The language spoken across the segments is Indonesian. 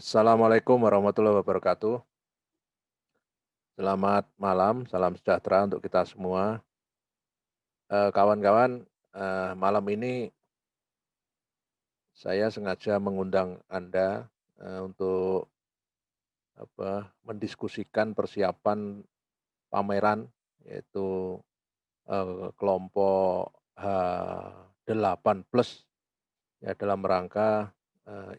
Assalamualaikum warahmatullahi wabarakatuh. Selamat malam, salam sejahtera untuk kita semua. Kawan-kawan, malam ini saya sengaja mengundang Anda, untuk mendiskusikan persiapan pameran, yaitu, kelompok H8 plus, ya dalam rangka,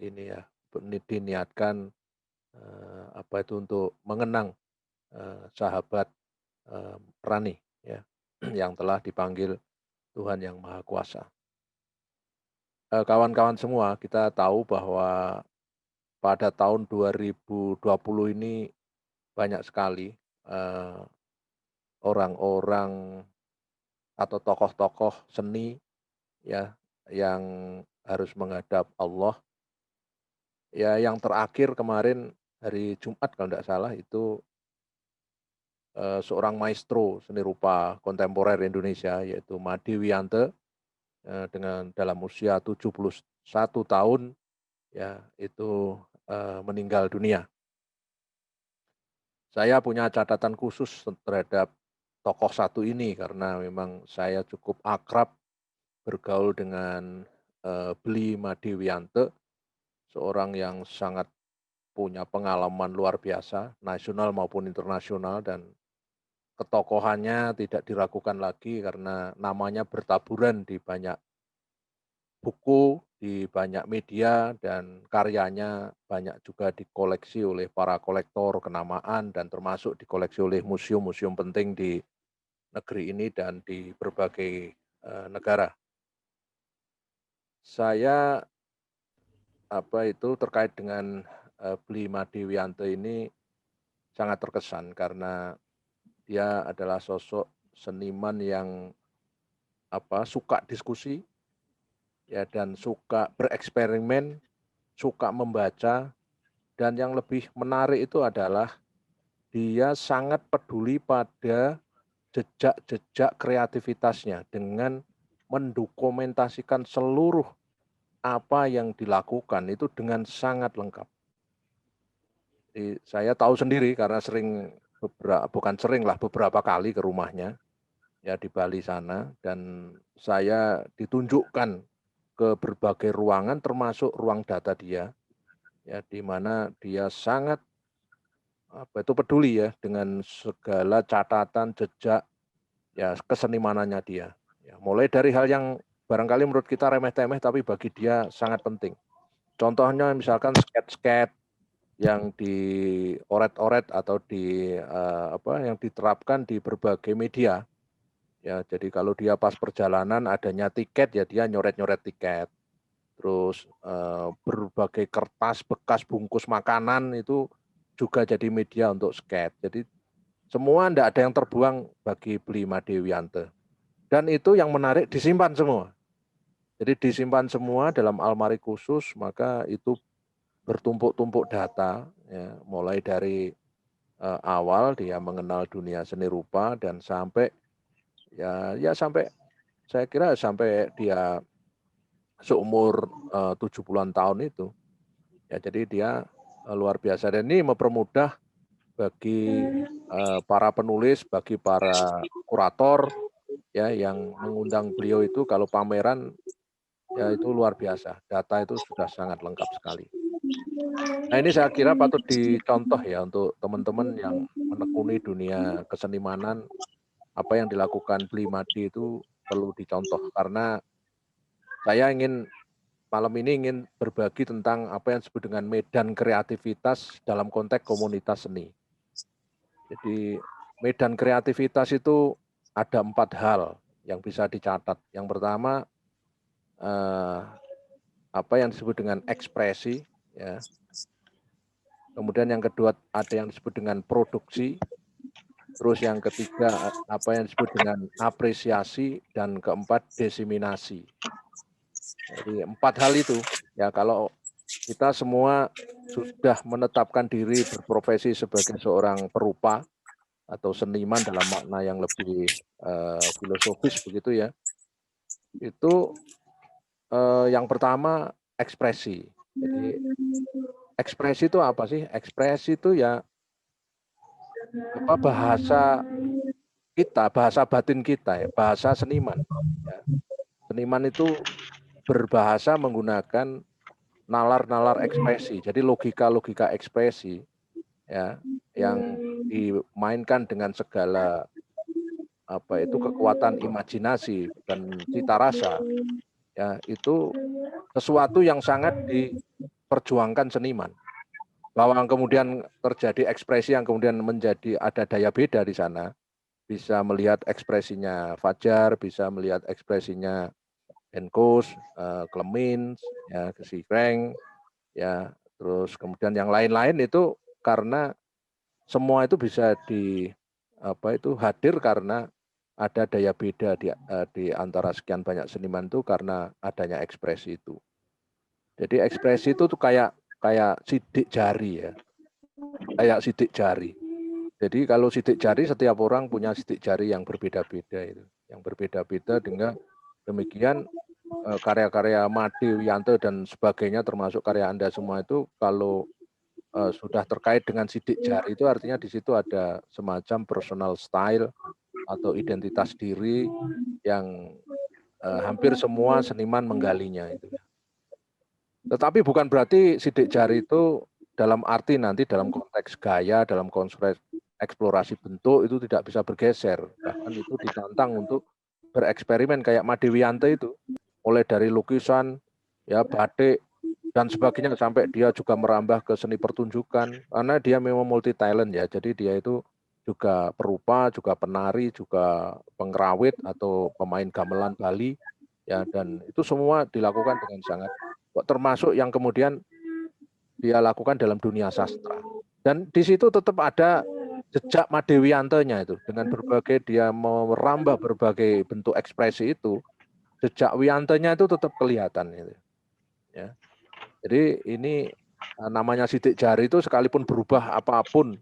ini ya, diniatkan, untuk mengenang, sahabat, Rani, ya, yang telah dipanggil Tuhan Yang Maha Kuasa. Kawan-kawan semua, kita tahu bahwa pada tahun 2020 ini banyak sekali, eee, orang-orang atau tokoh-tokoh seni, ya, yang harus menghadap Allah. Ya, yang terakhir kemarin hari Jumat kalau tidak salah itu, seorang maestro seni rupa kontemporer Indonesia yaitu Made Wiyante, dengan dalam usia 71 tahun, ya, itu, meninggal dunia. Saya punya catatan khusus terhadap tokoh satu ini karena memang saya cukup akrab bergaul dengan, beli Madewiante, seorang yang sangat punya pengalaman luar biasa, nasional maupun internasional, dan ketokohannya tidak diragukan lagi karena namanya bertaburan di banyak buku, di banyak media, dan karyanya banyak juga dikoleksi oleh para kolektor kenamaan dan termasuk dikoleksi oleh museum-museum penting di negeri ini dan di berbagai, negara. Saya, terkait dengan, Bli Madewiante ini sangat terkesan karena dia adalah sosok seniman yang, suka diskusi, ya, dan suka bereksperimen, suka membaca. Dan yang lebih menarik itu adalah dia sangat peduli pada jejak-jejak kreativitasnya dengan mendokumentasikan seluruh apa yang dilakukan itu dengan sangat lengkap. Saya tahu sendiri karena bukan sering lah, beberapa kali ke rumahnya, ya, di Bali sana, dan saya ditunjukkan ke berbagai ruangan termasuk ruang data dia, ya, di mana dia sangat peduli ya dengan segala catatan, jejak, ya, kesenimanannya dia. Ya, mulai dari hal yang barangkali menurut kita remeh-temeh tapi bagi dia sangat penting. Contohnya misalkan sket-sket yang dioret-oret atau yang diterapkan di berbagai media. Ya, jadi kalau dia pas perjalanan adanya tiket, ya dia nyoret-nyoret tiket. Terus, berbagai kertas bekas bungkus makanan itu juga jadi media untuk sket. Jadi semua ndak ada yang terbuang bagi Bli Madewiante. Dan itu yang menarik disimpan semua. Jadi disimpan semua dalam almari khusus, maka itu bertumpuk-tumpuk data, ya, mulai dari, awal dia mengenal dunia seni rupa dan sampai, sampai saya kira sampai dia seumur, 70-an tahun itu. Ya, jadi dia, luar biasa dan ini mempermudah bagi, para penulis, bagi para kurator, ya, yang mengundang beliau itu kalau pameran, ya, itu luar biasa, data itu sudah sangat lengkap sekali. Nah, ini saya kira patut dicontoh ya untuk teman-teman yang menekuni dunia kesenimanan, apa yang dilakukan Bli Made itu perlu dicontoh karena saya malam ini ingin berbagi tentang apa yang disebut dengan medan kreativitas dalam konteks komunitas seni. Jadi medan kreativitas itu ada 4 hal yang bisa dicatat. Yang pertama, eee, apa yang disebut dengan ekspresi, ya. Kemudian yang kedua ada yang disebut dengan produksi, terus yang ketiga apa yang disebut dengan apresiasi, dan keempat diseminasi. Jadi 4 hal itu, ya, kalau kita semua sudah menetapkan diri berprofesi sebagai seorang perupa atau seniman dalam makna yang lebih, filosofis begitu ya, itu, yang pertama ekspresi. Jadi ekspresi itu apa sih? Ekspresi itu ya apa bahasa kita, bahasa batin kita ya, bahasa seniman. Ya. Seniman itu berbahasa menggunakan nalar-nalar ekspresi. Jadi logika-logika ekspresi ya yang dimainkan dengan segala apa itu kekuatan imajinasi dan cita rasa ya itu sesuatu yang sangat diperjuangkan seniman. Bahwa kemudian terjadi ekspresi yang kemudian menjadi ada daya beda di sana, bisa melihat ekspresinya Fajar, bisa melihat ekspresinya Enkos, Clemens, ya, si Frank, ya, terus kemudian yang lain-lain itu karena semua itu bisa hadir karena ada daya beda di antara sekian banyak seniman itu karena adanya ekspresi itu. Jadi ekspresi itu tuh kayak sidik jari ya, kayak sidik jari. Jadi kalau sidik jari setiap orang punya sidik jari yang berbeda-beda itu, yang berbeda-beda dengan demikian karya-karya Made Wiyanto dan sebagainya termasuk karya Anda semua itu kalau sudah terkait dengan sidik jari itu artinya di situ ada semacam personal style atau identitas diri yang hampir semua seniman menggalinya itu. Tetapi bukan berarti sidik jari itu dalam arti nanti dalam konteks gaya, dalam konteks eksplorasi bentuk itu tidak bisa bergeser. Bahkan itu ditantang untuk bereksperimen kayak Made Wiyanto itu. Mulai dari lukisan, ya batik, dan sebagainya sampai dia juga merambah ke seni pertunjukan. Karena dia memang multi talent ya, jadi dia itu juga perupa, juga penari, juga pengrawit atau pemain gamelan Bali. Ya, dan itu semua dilakukan dengan sangat termasuk yang kemudian dia lakukan dalam dunia sastra. Dan di situ tetap ada jejak Made Wiyantonya itu dengan berbagai dia merambah berbagai bentuk ekspresi itu, jejak Wiyantonya itu tetap kelihatan gitu. Ya. Jadi ini namanya sidik jari itu sekalipun berubah apapun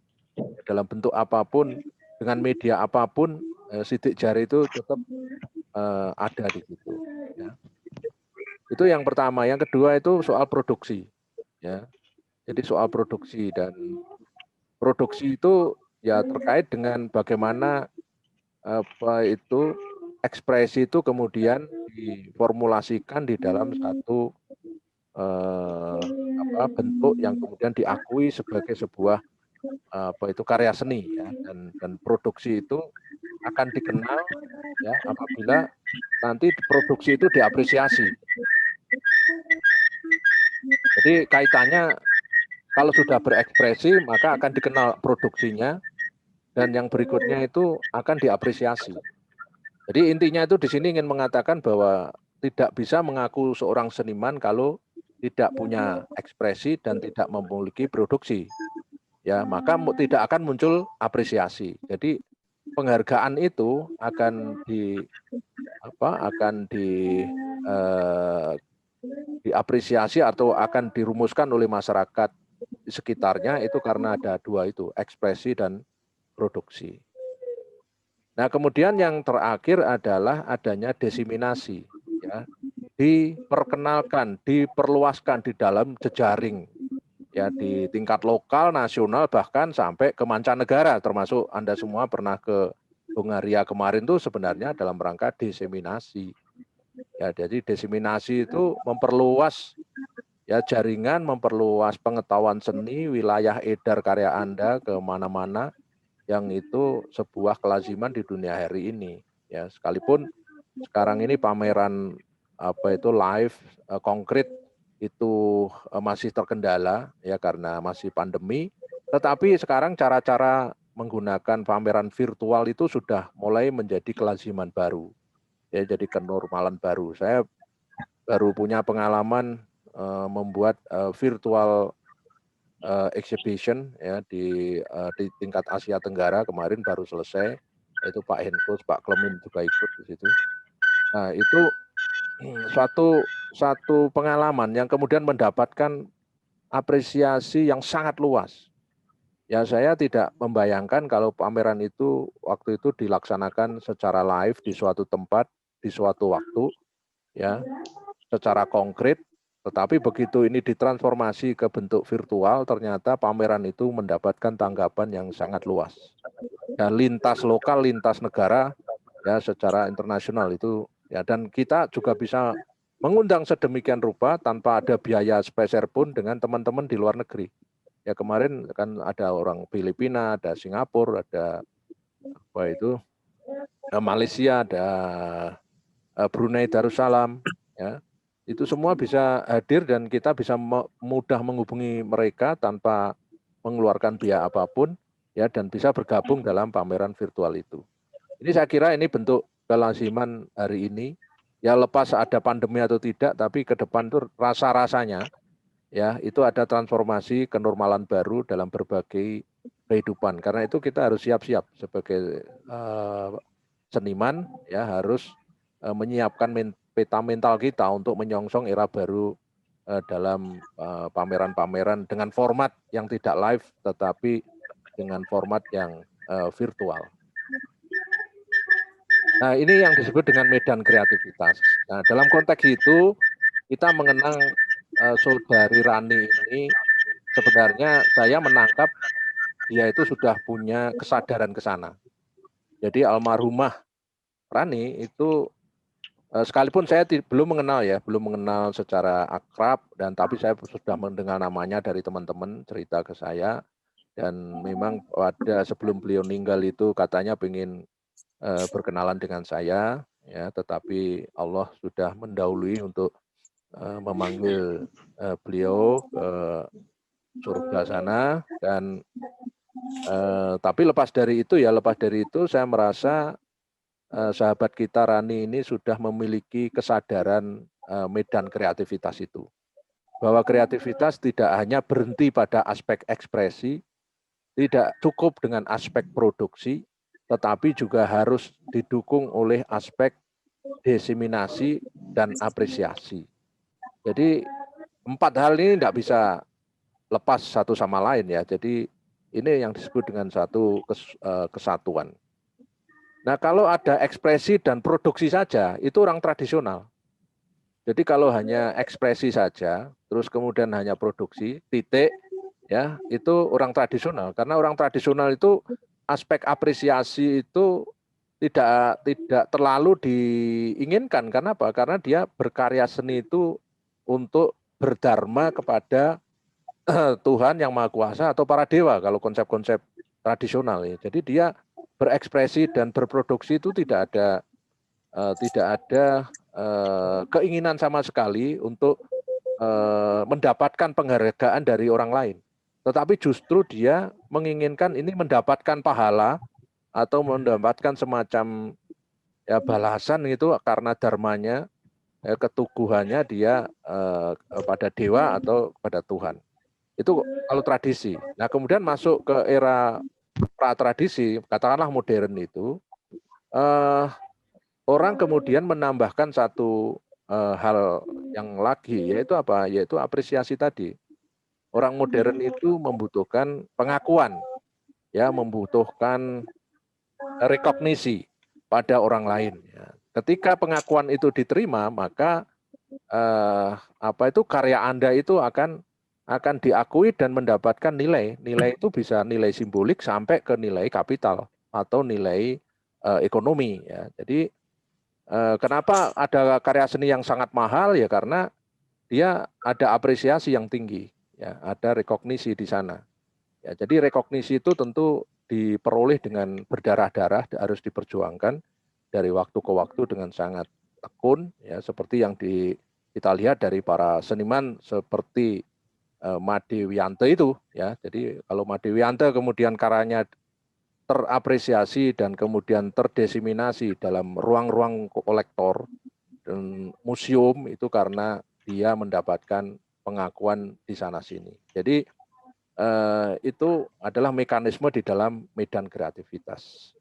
dalam bentuk apapun dengan media apapun sidik jari itu tetap ada di situ. Ya. Itu yang pertama. Yang kedua itu soal produksi. Ya. Jadi soal produksi dan produksi itu ya terkait dengan bagaimana apa itu ekspresi itu kemudian diformulasikan di dalam satu bentuk yang kemudian diakui sebagai sebuah karya seni ya dan produksi itu akan dikenal ya apabila nanti produksi itu diapresiasi. Jadi kaitannya kalau sudah berekspresi maka akan dikenal produksinya dan yang berikutnya itu akan diapresiasi. Jadi intinya itu di sini ingin mengatakan bahwa tidak bisa mengaku seorang seniman kalau tidak punya ekspresi dan tidak memiliki produksi. Ya, maka tidak akan muncul apresiasi. Jadi penghargaan itu akan diapresiasi atau akan dirumuskan oleh masyarakat di sekitarnya itu karena ada dua itu, ekspresi dan produksi. Nah, kemudian yang terakhir adalah adanya diseminasi, ya, diperkenalkan, diperluaskan di dalam jejaring, ya di tingkat lokal, nasional, bahkan sampai ke mancanegara, termasuk Anda semua pernah ke Hungaria kemarin tuh sebenarnya dalam rangka diseminasi. Ya, jadi diseminasi itu memperluas ya jaringan, memperluas pengetahuan seni, wilayah edar karya Anda ke mana-mana yang itu sebuah kelaziman di dunia hari ini. Ya, sekalipun sekarang ini pameran live konkret itu masih terkendala ya karena masih pandemi, tetapi sekarang cara-cara menggunakan pameran virtual itu sudah mulai menjadi kelaziman baru. Ya, jadi kenormalan baru. Saya baru punya pengalaman membuat virtual exhibition ya di tingkat Asia Tenggara kemarin baru selesai. Itu Pak Henkos, Pak Klemin juga ikut di situ. Nah, itu satu pengalaman yang kemudian mendapatkan apresiasi yang sangat luas. Ya, saya tidak membayangkan kalau pameran itu waktu itu dilaksanakan secara live di suatu tempat, di suatu waktu, ya, secara konkret Tetapi begitu ini ditransformasi ke bentuk virtual, ternyata pameran itu mendapatkan tanggapan yang sangat luas. Dan lintas lokal, lintas negara, ya secara internasional itu, ya, dan kita juga bisa mengundang sedemikian rupa tanpa ada biaya speser pun dengan teman-teman di luar negeri. Ya kemarin kan ada orang Filipina, ada Singapura, ada apa itu Malaysia, ada Brunei Darussalam, ya. Itu semua bisa hadir dan kita bisa mudah menghubungi mereka tanpa mengeluarkan biaya apapun, ya, dan bisa bergabung dalam pameran virtual itu. Ini saya kira ini bentuk kelaziman hari ini, ya lepas ada pandemi atau tidak, tapi ke depan itu rasa-rasanya, ya itu ada transformasi kenormalan baru dalam berbagai kehidupan. Karena itu kita harus siap-siap sebagai seniman, ya harus menyiapkan peta mental kita untuk menyongsong era baru dalam pameran-pameran dengan format yang tidak live, tetapi dengan format yang virtual. Nah, ini yang disebut dengan medan kreativitas. Nah, dalam konteks itu, kita mengenang saudari Rani ini, sebenarnya saya menangkap dia itu sudah punya kesadaran ke sana. Jadi almarhumah Rani itu, sekalipun saya belum mengenal ya, belum mengenal secara akrab, dan tapi saya sudah mendengar namanya dari teman-teman cerita ke saya, dan memang pada sebelum beliau meninggal itu katanya ingin berkenalan dengan saya, ya, tetapi Allah sudah mendahului untuk memanggil beliau ke surga sana, dan tapi lepas dari itu saya merasa sahabat kita Rani ini sudah memiliki kesadaran medan kreativitas itu. Bahwa kreativitas tidak hanya berhenti pada aspek ekspresi, tidak cukup dengan aspek produksi, tetapi juga harus didukung oleh aspek diseminasi dan apresiasi. Jadi 4 hal ini tidak bisa lepas satu sama lain ya. Jadi ini yang disebut dengan satu kesatuan. Nah, kalau ada ekspresi dan produksi saja, itu orang tradisional. Jadi kalau hanya ekspresi saja, terus kemudian hanya produksi, titik, ya, itu orang tradisional. Karena orang tradisional itu aspek apresiasi itu tidak terlalu diinginkan. Karena apa? Karena dia berkarya seni itu untuk berdharma kepada Tuhan yang Maha Kuasa atau para dewa kalau konsep-konsep tradisional ya. Jadi dia berekspresi dan berproduksi itu tidak ada keinginan sama sekali untuk mendapatkan penghargaan dari orang lain. Tetapi justru dia menginginkan ini mendapatkan pahala atau mendapatkan semacam ya balasan itu karena dharmanya, ketuguhannya dia pada dewa atau pada Tuhan. Itu kalau tradisi. Nah, kemudian masuk ke era pra-tradisi, katakanlah modern itu, orang kemudian menambahkan satu hal yang lagi, yaitu apa? Yaitu apresiasi tadi. Orang modern itu membutuhkan pengakuan, ya, membutuhkan rekognisi pada orang lain. Ya. Ketika pengakuan itu diterima, maka karya Anda itu akan diakui dan mendapatkan nilai. Nilai itu bisa nilai simbolik sampai ke nilai kapital atau nilai ekonomi. Ya. Jadi kenapa ada karya seni yang sangat mahal ya karena dia ada apresiasi yang tinggi, ya ada rekognisi di sana. Ya, jadi rekognisi itu tentu diperoleh dengan berdarah-darah, harus diperjuangkan dari waktu ke waktu dengan sangat tekun, ya seperti yang kita lihat dari para seniman seperti Made Wiyanto itu, ya. Jadi kalau Made Wiyanto kemudian karyanya terapresiasi dan kemudian terdiseminasi dalam ruang-ruang kolektor dan museum itu karena dia mendapatkan pengakuan di sana sini. Jadi itu adalah mekanisme di dalam medan kreativitas.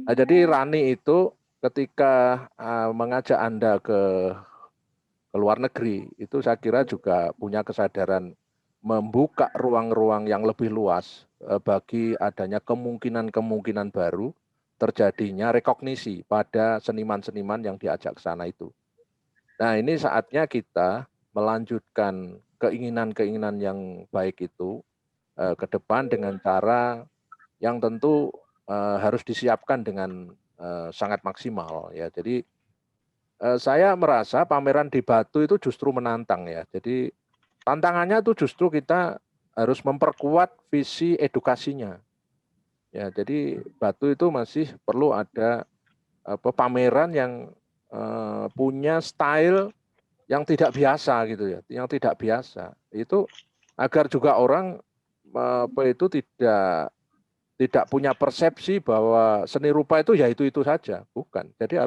Nah, jadi Rani itu ketika mengajak Anda ke luar negeri, itu saya kira juga punya kesadaran membuka ruang-ruang yang lebih luas bagi adanya kemungkinan-kemungkinan baru terjadinya rekognisi pada seniman-seniman yang diajak ke sana itu. Nah, ini saatnya kita melanjutkan keinginan-keinginan yang baik itu ke depan dengan cara yang tentu harus disiapkan dengan sangat maksimal ya. Jadi saya merasa pameran di Batu itu justru menantang ya. Jadi tantangannya itu justru kita harus memperkuat visi edukasinya. Ya, jadi Batu itu masih perlu ada pameran yang punya style yang tidak biasa gitu ya, yang tidak biasa. Itu agar juga orang itu tidak punya persepsi bahwa seni rupa itu ya itu saja, bukan. Jadi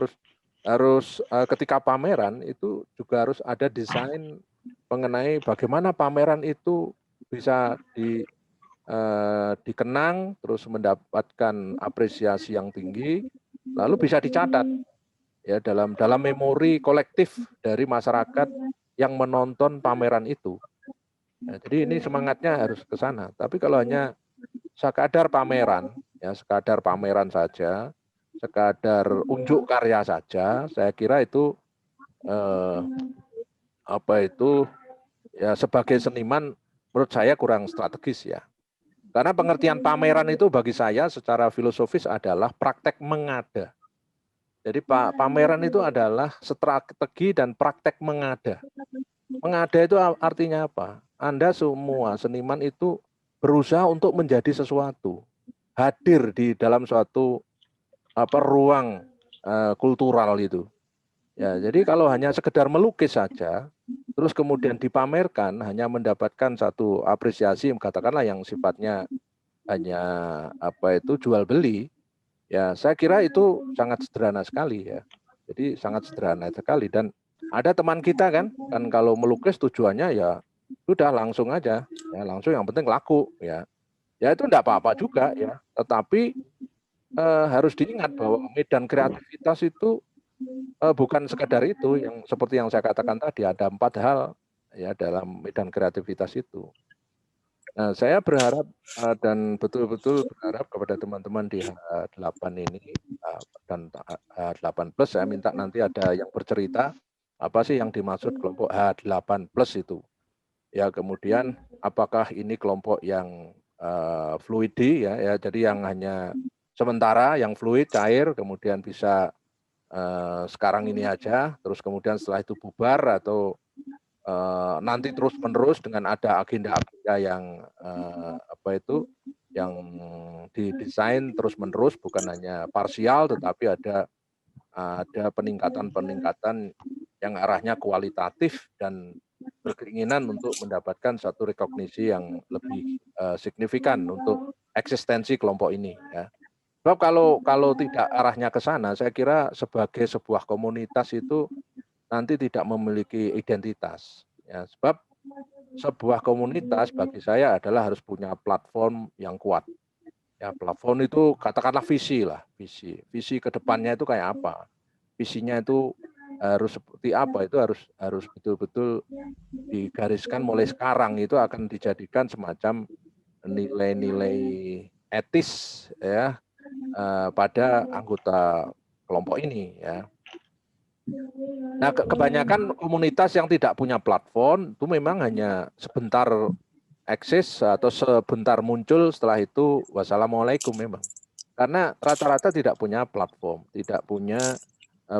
harus ketika pameran itu juga harus ada desain mengenai bagaimana pameran itu bisa dikenang, terus mendapatkan apresiasi yang tinggi, lalu bisa dicatat ya dalam memori kolektif dari masyarakat yang menonton pameran itu. Ya, jadi ini semangatnya harus ke sana. Tapi kalau hanya sekadar pameran, ya sekadar pameran saja, sekadar unjuk karya saja, saya kira itu ya sebagai seniman menurut saya kurang strategis ya. Karena pengertian pameran itu bagi saya secara filosofis adalah praktek mengada. Jadi pameran itu adalah strategi dan praktek mengada. Mengada itu artinya apa? Anda semua seniman itu berusaha untuk menjadi sesuatu, hadir di dalam suatu ruang kultural itu. Ya, jadi kalau hanya sekedar melukis saja, terus kemudian dipamerkan, hanya mendapatkan satu apresiasi, katakanlah yang sifatnya hanya jual beli, ya saya kira itu sangat sederhana sekali ya. Jadi sangat sederhana sekali dan ada teman kita kan kalau melukis tujuannya ya sudah langsung aja, ya langsung yang penting laku ya. Ya itu enggak apa-apa juga ya. Tetapi harus diingat bahwa medan kreativitas itu bukan sekadar itu yang seperti yang saya katakan tadi ada 4 hal ya dalam medan kreativitas itu. Nah, saya berharap dan betul-betul berharap kepada teman-teman di H8 ini dan H8 plus saya minta nanti ada yang bercerita apa sih yang dimaksud kelompok H8 plus itu. Ya, kemudian apakah ini kelompok yang fluidi ya jadi yang hanya sementara yang fluid cair kemudian bisa sekarang ini aja terus kemudian setelah itu bubar atau nanti terus menerus dengan ada agenda-agenda yang yang didesain terus menerus bukan hanya parsial tetapi ada peningkatan-peningkatan yang arahnya kualitatif dan berkeinginan untuk mendapatkan satu rekognisi yang lebih signifikan untuk eksistensi kelompok ini ya. Sebab kalau tidak arahnya ke sana, saya kira sebagai sebuah komunitas itu nanti tidak memiliki identitas. Ya, sebab sebuah komunitas bagi saya adalah harus punya platform yang kuat. Ya, platform itu katakanlah visi lah, visi. Visi ke depannya itu kayak apa? Visinya itu harus seperti apa? Itu harus betul-betul digariskan mulai sekarang itu akan dijadikan semacam nilai-nilai etis ya pada anggota kelompok ini ya. Nah, kebanyakan komunitas yang tidak punya platform itu memang hanya sebentar eksis atau sebentar muncul setelah itu wassalamualaikum memang. Karena rata-rata tidak punya platform, tidak punya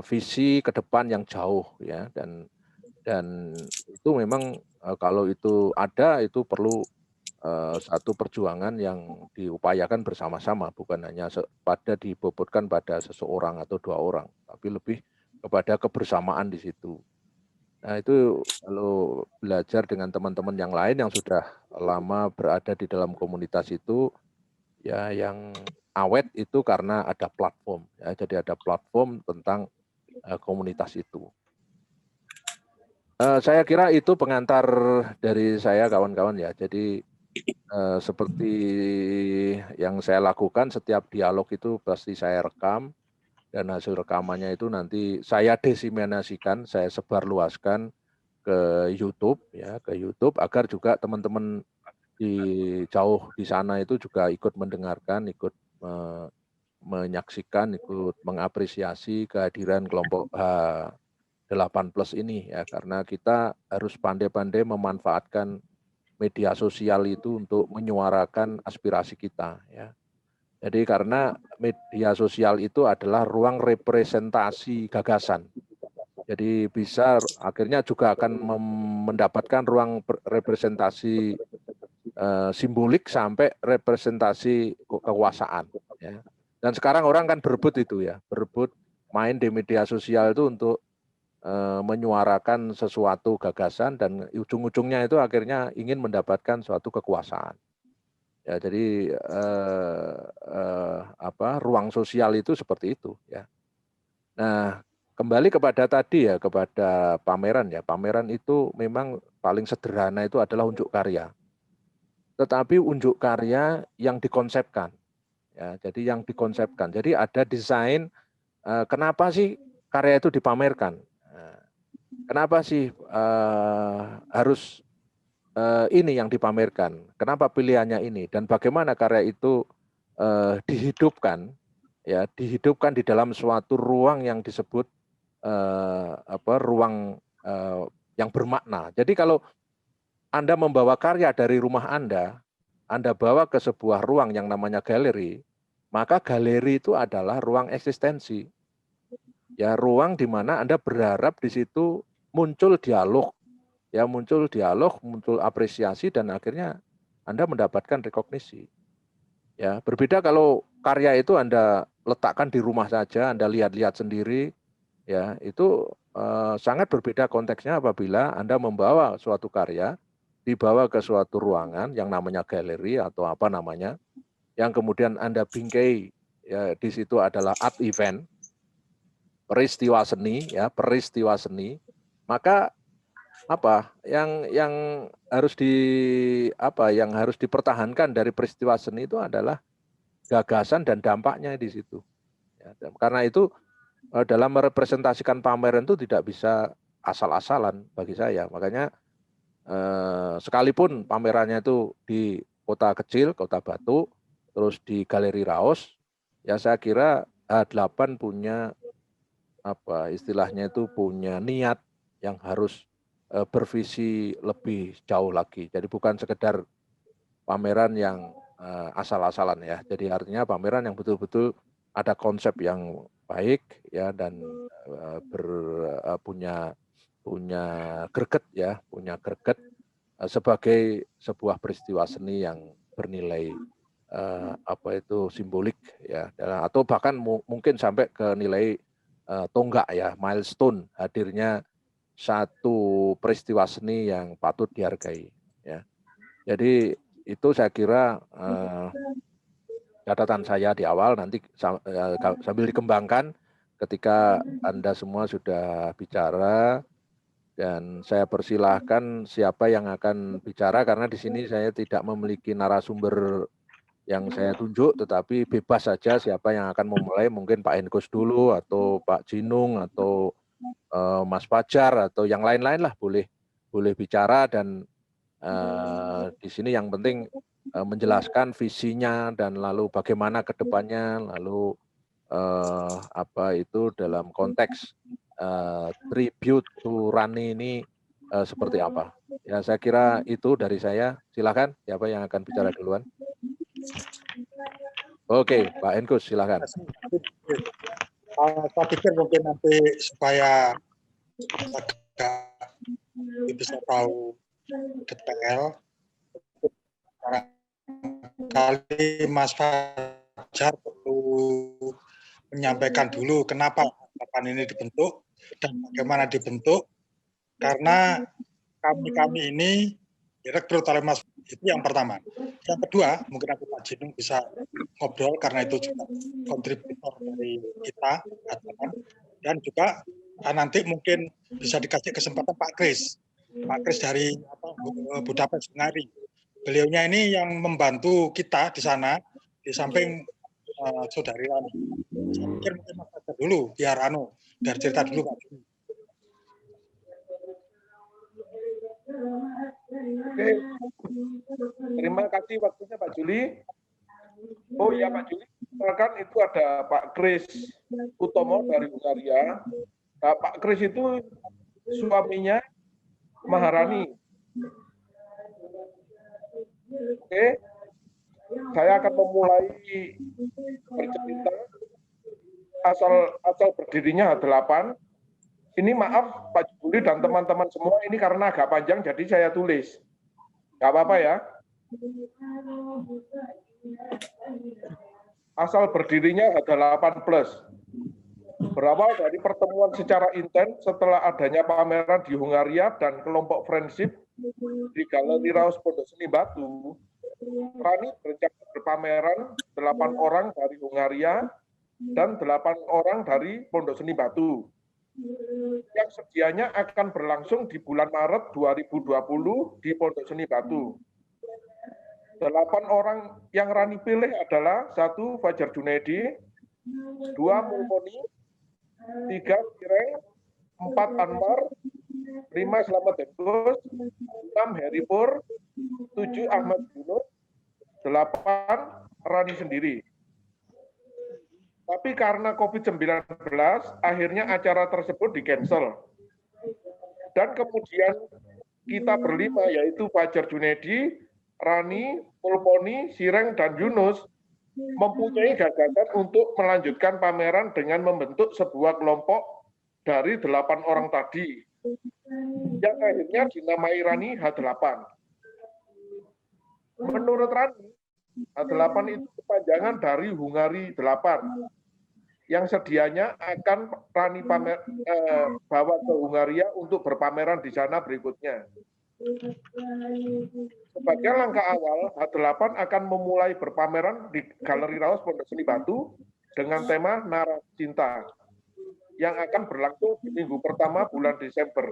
visi ke depan yang jauh ya dan itu memang kalau itu ada itu perlu satu perjuangan yang diupayakan bersama-sama bukan hanya dibobotkan pada seseorang atau 2 orang tapi lebih kepada kebersamaan di situ. Nah itu kalau belajar dengan teman-teman yang lain yang sudah lama berada di dalam komunitas itu ya yang awet itu karena ada platform ya jadi ada platform tentang komunitas itu. Saya kira itu pengantar dari saya kawan-kawan ya. Jadi seperti yang saya lakukan setiap dialog itu pasti saya rekam dan hasil rekamannya itu nanti saya diseminasikan, saya sebarluaskan ke YouTube ya, ke YouTube agar juga teman-teman jauh di sana itu juga ikut mendengarkan, ikut menyaksikan, ikut mengapresiasi kehadiran kelompok 8+ ini ya, karena kita harus pandai-pandai memanfaatkan media sosial itu untuk menyuarakan aspirasi kita ya. Jadi karena media sosial itu adalah ruang representasi gagasan. Jadi bisa akhirnya juga akan mendapatkan ruang representasi simbolik sampai representasi kekuasaan ya. Dan sekarang orang kan berebut itu ya, berebut main di media sosial itu untuk menyuarakan sesuatu gagasan dan ujung-ujungnya itu akhirnya ingin mendapatkan suatu kekuasaan. Ya, jadi ruang sosial itu seperti itu ya. Nah, kembali kepada tadi ya, kepada pameran ya. Pameran itu memang paling sederhana itu adalah unjuk karya. Tetapi unjuk karya yang dikonsepkan. Ya, jadi yang dikonsepkan. Jadi ada desain kenapa sih karya itu dipamerkan? Kenapa sih harus ini yang dipamerkan? Kenapa pilihannya ini? Dan bagaimana karya itu dihidupkan? Ya, dihidupkan di dalam suatu ruang yang disebut ruang yang bermakna. Jadi kalau Anda membawa karya dari rumah Anda bawa ke sebuah ruang yang namanya galeri, maka galeri itu adalah ruang eksistensi. Ya, ruang di mana Anda berharap di situ muncul dialog, ya muncul dialog, muncul apresiasi dan akhirnya Anda mendapatkan rekognisi. Ya, berbeda kalau karya itu Anda letakkan di rumah saja, Anda lihat-lihat sendiri, ya itu sangat berbeda konteksnya apabila Anda membawa suatu karya, dibawa ke suatu ruangan yang namanya galeri atau apa namanya, yang kemudian Anda bingkai, ya di situ adalah art event, peristiwa seni, ya peristiwa seni, maka apa yang harus dipertahankan dari peristiwa seni itu adalah gagasan dan dampaknya di situ. Ya, karena itu dalam merepresentasikan pameran itu tidak bisa asal-asalan bagi saya. Makanya sekalipun pamerannya itu di kota kecil, Kota Batu, terus di Galeri Raos, ya saya kira H8 punya istilahnya itu punya niat yang harus bervisi lebih jauh lagi. Jadi bukan sekedar pameran yang asal-asalan ya. Jadi artinya pameran yang betul-betul ada konsep yang baik ya dan punya greget ya, punya greget sebagai sebuah peristiwa seni yang bernilai simbolik ya, atau bahkan mungkin sampai ke nilai tonggak ya, milestone hadirnya satu peristiwa seni yang patut dihargai ya. Jadi itu saya kira catatan saya di awal, nanti sambil dikembangkan ketika Anda semua sudah bicara dan saya persilahkan siapa yang akan bicara karena di sini saya tidak memiliki narasumber yang saya tunjuk, tetapi bebas saja siapa yang akan memulai, mungkin Pak Enkus dulu atau Pak Jinung atau Mas Fajar atau yang lain-lain lah boleh bicara dan di sini yang penting menjelaskan visinya dan lalu bagaimana ke depannya, lalu dalam konteks tribute to Rani ini seperti apa. Ya saya kira itu dari saya. Silakan siapa yang akan bicara duluan. Oke, Pak Enkus, silakan. Saya pikir mungkin nanti supaya bisa tahu detail, kali Mas Fajar perlu menyampaikan dulu kenapa H8 ini dibentuk dan bagaimana dibentuk, karena kami ini direkrut oleh Mas, itu yang pertama. Yang kedua, mungkin aku Pak Jinung bisa ngobrol karena itu juga kontributor dari kita, dan juga nanti mungkin bisa dikasih kesempatan Pak Kris dari Budapest Hungari. Beliaunya ini yang membantu kita di sana, di samping saudari Rani. Saya pikir mungkin Mas Fajar dulu, biar cerita dulu Pak Jinung. Oke, terima kasih waktunya Pak Juli. Oh iya Pak Juli, silakan, itu ada Pak Kris Utomo dari Hungaria. Nah, Pak Kris itu suaminya Maharani. Oke, saya akan memulai bercerita asal berdirinya H8. Ini maaf Pak Juli dan teman-teman semua, ini karena agak panjang jadi saya tulis. Nggak apa-apa ya. Asal berdirinya H8 Plus. Berawal dari pertemuan secara intens setelah adanya pameran di Hungaria dan kelompok friendship di Galeri Raos Pondok Seni Batu, Rani berencana berpameran 8 orang dari Hungaria dan 8 orang dari Pondok Seni Batu yang sedianya akan berlangsung di bulan Maret 2020 di Pondok Seni Batu. 8 orang yang Rani pilih adalah 1. Fajar Junaidi, 2. Mulmoni, 3. Sireng, 4. Anwar, 5. Slamet Denkus, 6. Heri Pur, 7. Ahmad Yunus, 8. Rani sendiri. Tapi karena COVID-19, akhirnya acara tersebut di-cancel. Dan kemudian kita berlima, yaitu Fajar Junaidi, Rani, Mulmoni, Sireng, dan Yunus, mempunyai gagasan untuk melanjutkan pameran dengan membentuk sebuah kelompok dari 8 orang tadi, yang akhirnya dinamai Rani H8. Menurut Rani, H8 itu kepanjangan dari Hungari 8, yang sedianya akan Rani bawa ke Hungaria untuk berpameran di sana berikutnya. Sebagai langkah awal, H8 akan memulai berpameran di Galeri Raos Pondok Seni Batu dengan tema Narasi Cinta, yang akan berlangsung di minggu pertama bulan Desember.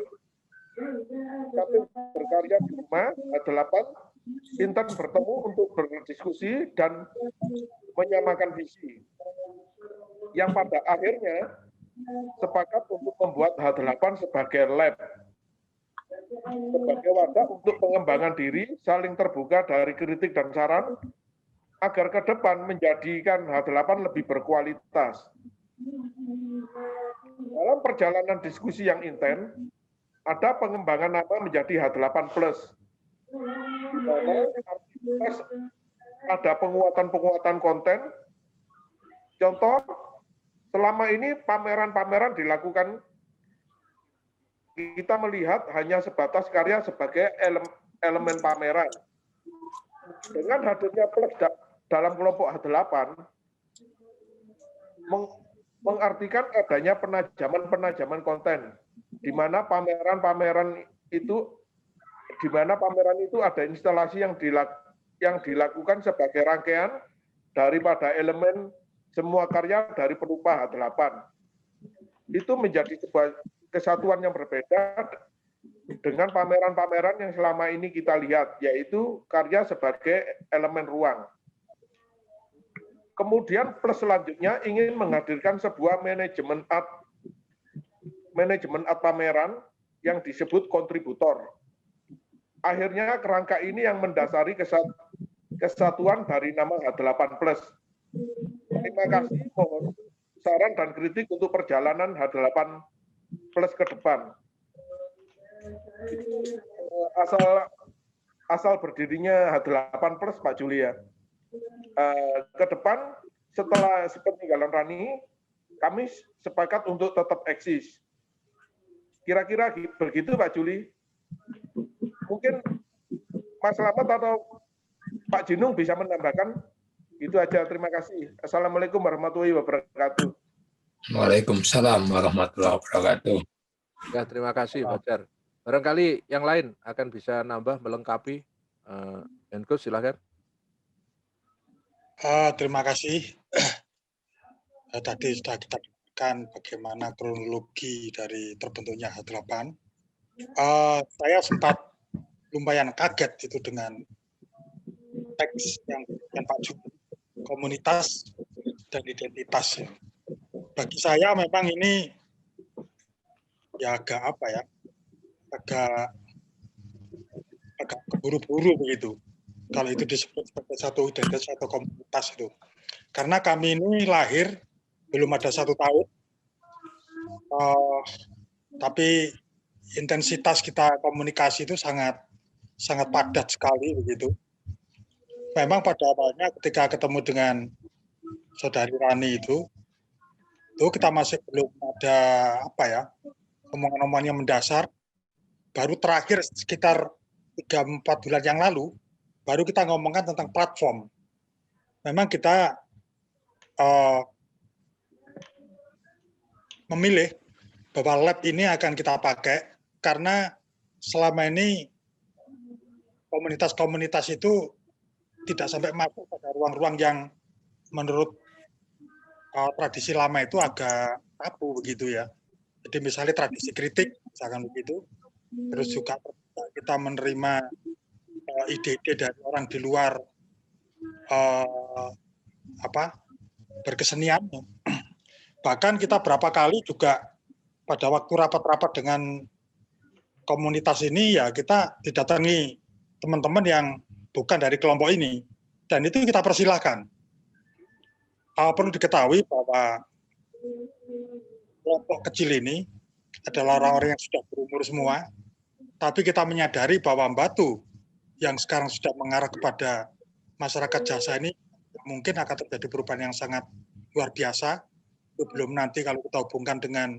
Kami berkarya di rumah, H8 intens bertemu untuk berdiskusi dan menyamakan visi, yang pada akhirnya sepakat untuk membuat H8 sebagai lab, sebagai wadah untuk pengembangan diri, saling terbuka dari kritik dan saran, agar ke depan menjadikan H8 lebih berkualitas. Dalam perjalanan diskusi yang intens, ada pengembangan nama menjadi H8 Plus. Di mana ada penguatan-penguatan konten. Contoh, selama ini pameran-pameran dilakukan, kita melihat hanya sebatas karya sebagai elemen pameran. Dengan hadirnya Plus dalam kelompok H8, mengartikan adanya penajaman konten, di mana pameran itu ada instalasi yang dilakukan sebagai rangkaian daripada elemen semua karya dari penupa H8. Itu menjadi sebuah kesatuan yang berbeda dengan pameran-pameran yang selama ini kita lihat, yaitu karya sebagai elemen ruang. Kemudian Plus selanjutnya ingin menghadirkan sebuah manajemen art pameran yang disebut kontributor. Akhirnya kerangka ini yang mendasari kesatuan dari nama H8 Plus. Terima kasih, mohon saran dan kritik untuk perjalanan H8 Plus ke depan. Asal berdirinya H8 Plus, Pak Julia. Ke depan, setelah sepeninggalan Rani, kami sepakat untuk tetap eksis. Kira-kira begitu, Pak Juli. Mungkin Mas Slamet atau Pak Jinung bisa menambahkan. Itu aja, terima kasih. Assalamualaikum warahmatullahi wabarakatuh. Waalaikumsalam warahmatullahi wabarakatuh. Ya, terima kasih, Fajar. Barangkali yang lain akan bisa nambah, melengkapi. Denkus, silakan. Terima kasih. Tadi sudah kita dengarkan bagaimana kronologi dari terbentuknya H8. Saya sempat lumayan kaget itu dengan teks yang Pak Juli, komunitas dan identitas. Bagi saya memang ini ya agak apa ya, agak keburu-buru begitu. Kalau itu disebut sebagai satu identitas atau komunitas itu. Karena kami ini lahir belum ada 1 tahun, tapi intensitas kita komunikasi itu sangat padat sekali begitu. Memang pada awalnya ketika ketemu dengan Saudari Rani itu kita masih belum ada omongan-omongan yang mendasar. Baru terakhir sekitar 3-4 bulan yang lalu, baru kita ngomongkan tentang platform. Memang kita memilih bahwa lab ini akan kita pakai karena selama ini komunitas-komunitas itu tidak sampai masuk pada ruang-ruang yang menurut tradisi lama itu agak tabu begitu ya. Jadi misalnya tradisi kritik, misalkan begitu. Terus juga kita menerima ide-ide dari orang di luar berkesenian. Bahkan kita berapa kali juga pada waktu rapat-rapat dengan komunitas ini ya kita didatangi teman-teman yang bukan dari kelompok ini. Dan itu kita persilahkan. Perlu diketahui bahwa kelompok kecil ini adalah orang-orang yang sudah berumur semua, tapi kita menyadari bahwa batu yang sekarang sudah mengarah kepada masyarakat jasa ini mungkin akan terjadi perubahan yang sangat luar biasa. Belum nanti kalau kita hubungkan dengan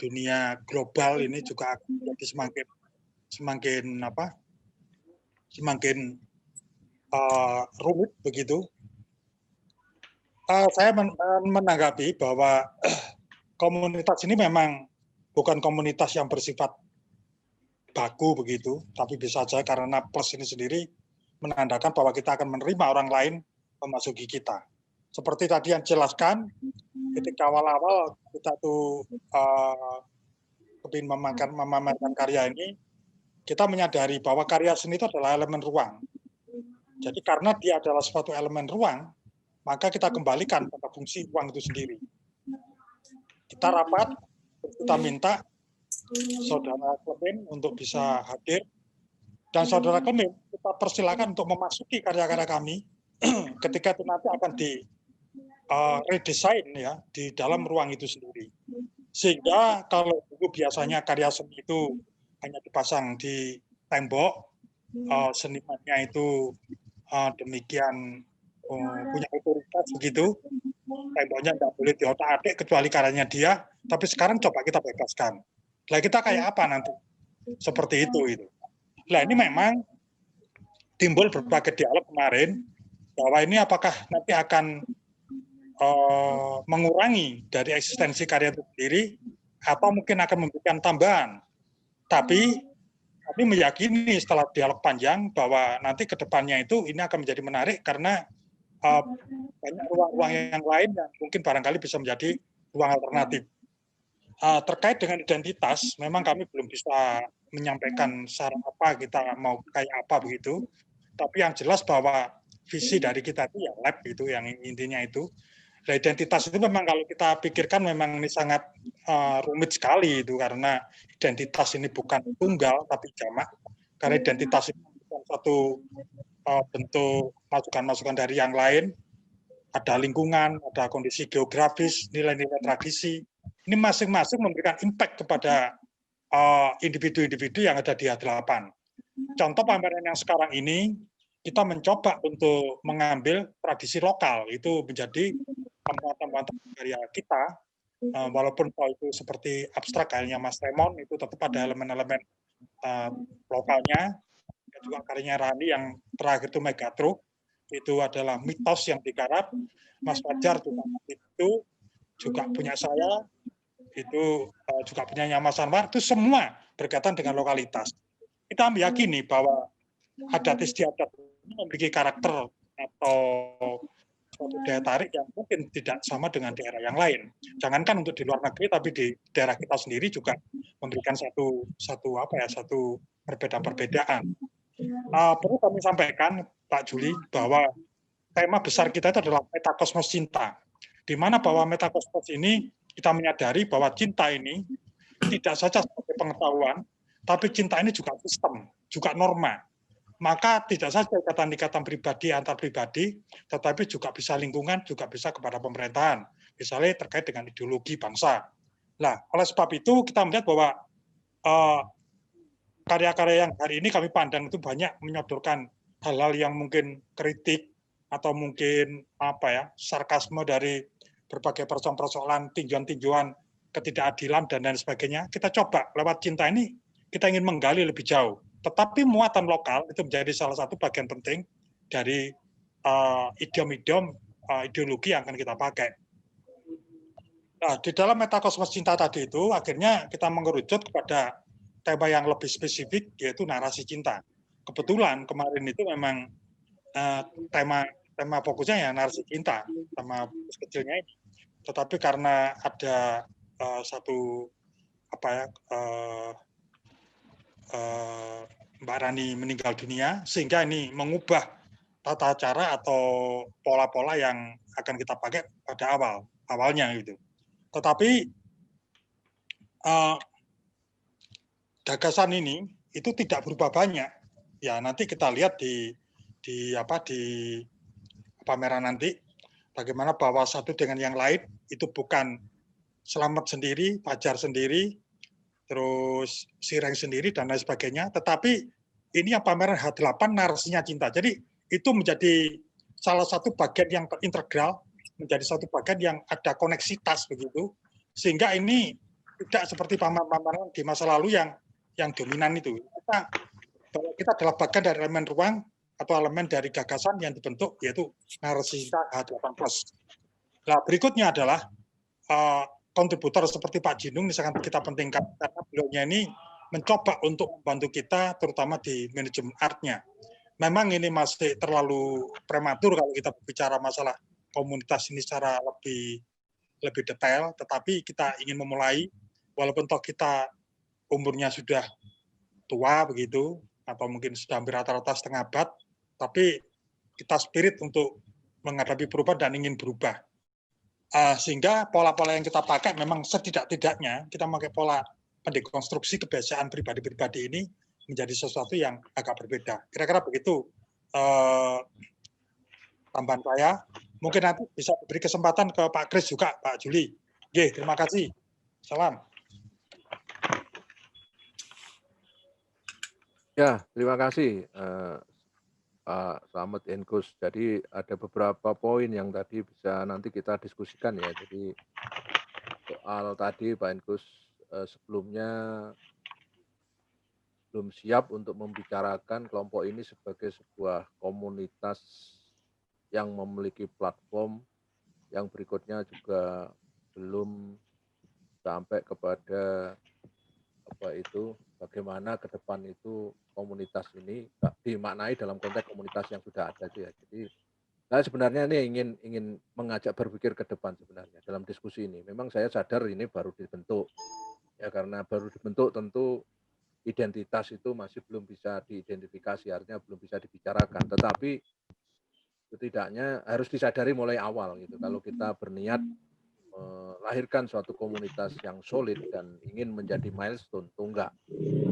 dunia global ini juga akan menjadi semakin rumit begitu. Saya menanggapi bahwa komunitas ini memang bukan komunitas yang bersifat baku begitu, tapi bisa saja karena plus ini sendiri menandakan bahwa kita akan menerima orang lain memasuki kita. Seperti tadi yang jelaskan, ketika awal-awal kita tuh ingin memamerkan karya ini, kita menyadari bahwa karya seni itu adalah elemen ruang. Jadi karena dia adalah suatu elemen ruang, maka kita kembalikan pada fungsi ruang itu sendiri. Kita rapat, kita minta Saudara Clement untuk bisa hadir, dan Saudara Clement kita persilakan untuk memasuki karya-karya kami ketika itu nanti akan di redesign ya di dalam ruang itu sendiri. Sehingga kalau dulu biasanya karya seni itu hanya dipasang di tembok, senimannya itu demikian punya otoritas begitu, temboknya tidak boleh diotak-atik kecuali karyanya dia, tapi sekarang coba kita bebaskan. Nah kita kayak apa nanti? Seperti itu. Nah ini memang timbul berbagai dialog kemarin, bahwa ini apakah nanti akan mengurangi dari eksistensi karya itu sendiri, atau mungkin akan memberikan tambahan. Tapi kami meyakini setelah dialog panjang bahwa nanti ke depannya itu ini akan menjadi menarik karena banyak ruang-ruang yang lain yang mungkin barangkali bisa menjadi ruang alternatif. Terkait dengan identitas, memang kami belum bisa menyampaikan secara apa kita mau kayak apa begitu. Tapi yang jelas bahwa visi dari kita itu ya lab itu yang intinya itu. Nah, identitas itu memang kalau kita pikirkan memang ini sangat rumit sekali itu karena identitas ini bukan tunggal tapi jamak. Karena identitas itu bukan satu bentuk masukan-masukan dari yang lain. Ada lingkungan, ada kondisi geografis, nilai-nilai tradisi. Ini masing-masing memberikan impact kepada individu-individu yang ada di H8. Contoh pameran yang sekarang ini, kita mencoba untuk mengambil tradisi lokal, itu menjadi temuan-temuan karya kita, walaupun itu seperti abstrak kayaknya Mas Raymond, itu tetap ada elemen-elemen lokalnya, juga karyanya Rani yang terakhir itu Megatro, itu adalah mitos yang digarap, Mas Fajar juga punya saya, itu juga punya Mas Anwar, itu semua berkaitan dengan lokalitas. Kita meyakini bahwa adat istiadat memiliki karakter atau suatu daya tarik yang mungkin tidak sama dengan daerah yang lain. Jangankan untuk di luar negeri, tapi di daerah kita sendiri juga memberikan satu perbedaan-perbedaan. Perlu kami sampaikan, Pak Juli, bahwa tema besar kita itu adalah metakosmos cinta, di mana bahwa metakosmos ini kita menyadari bahwa cinta ini tidak saja sebagai pengetahuan, tapi cinta ini juga sistem, juga norma. Maka tidak saja ikatan-ikatan pribadi antar pribadi, tetapi juga bisa lingkungan, juga bisa kepada pemerintahan, misalnya terkait dengan ideologi bangsa. Nah, oleh sebab itu kita melihat bahwa karya-karya yang hari ini kami pandang itu banyak menyodorkan hal-hal yang mungkin kritik atau mungkin sarkasme dari berbagai persoalan, tinjauan-tinjauan ketidakadilan dan lain sebagainya. Kita coba lewat cinta ini kita ingin menggali lebih jauh. Tetapi muatan lokal itu menjadi salah satu bagian penting dari idiom-idiom ideologi yang akan kita pakai. Nah, di dalam metakosmos cinta tadi itu akhirnya kita mengerucut kepada tema yang lebih spesifik, yaitu narasi cinta. Kebetulan kemarin itu memang tema fokusnya ya narasi cinta, tema kecilnya ini. Tetapi karena ada Mbak Rani meninggal dunia, sehingga ini mengubah tata cara atau pola-pola yang akan kita pakai pada awalnya gitu. Tetapi gagasan ini itu tidak berubah banyak. Ya nanti kita lihat di pameran nanti bagaimana bahwa satu dengan yang lain itu bukan Selamat sendiri, Fajar sendiri, terus Sireng sendiri dan lain sebagainya. Tetapi ini yang pameran H8 narasinya cinta. Jadi itu menjadi salah satu bagian yang integral, menjadi satu bagian yang ada koneksitas begitu, sehingga ini tidak seperti pameran di masa lalu yang dominan itu. Kita adalah bagian dari elemen ruang atau elemen dari gagasan yang dibentuk, yaitu narasi H8+. Nah, berikutnya adalah kontributor seperti Pak Jinung ini sangat kita pentingkan karena beliaunya ini mencoba untuk membantu kita terutama di manajemen artnya. Memang ini masih terlalu prematur kalau kita bicara masalah komunitas ini secara lebih detail, tetapi kita ingin memulai, walaupun toh kita umurnya sudah tua begitu, atau mungkin sudah hampir rata-rata setengah abad, tapi kita spirit untuk menghadapi perubahan dan ingin berubah. Sehingga pola-pola yang kita pakai memang setidak-tidaknya kita pakai pola pendekonstruksi kebiasaan pribadi-pribadi ini menjadi sesuatu yang agak berbeda. Kira-kira begitu tambahan saya. Mungkin nanti bisa beri kesempatan ke Pak Kris juga, Pak Juli. Oke, terima kasih. Salam. Ya, terima kasih Pak Slamet Engus. Jadi ada beberapa poin yang tadi bisa nanti kita diskusikan ya. Jadi soal tadi Pak Engus sebelumnya belum siap untuk membicarakan kelompok ini sebagai sebuah komunitas yang memiliki platform, yang berikutnya juga belum sampai kepada bagaimana ke depan itu komunitas ini dimaknai dalam konteks komunitas yang sudah ada itu ya. Jadi saya sebenarnya ini ingin mengajak berpikir ke depan sebenarnya dalam diskusi ini. Memang saya sadar ini baru dibentuk ya, karena baru dibentuk tentu identitas itu masih belum bisa diidentifikasi, artinya belum bisa dibicarakan. Tetapi setidaknya harus disadari mulai awal gitu. Kalau kita berniat melahirkan suatu komunitas yang solid dan ingin menjadi milestone tonggak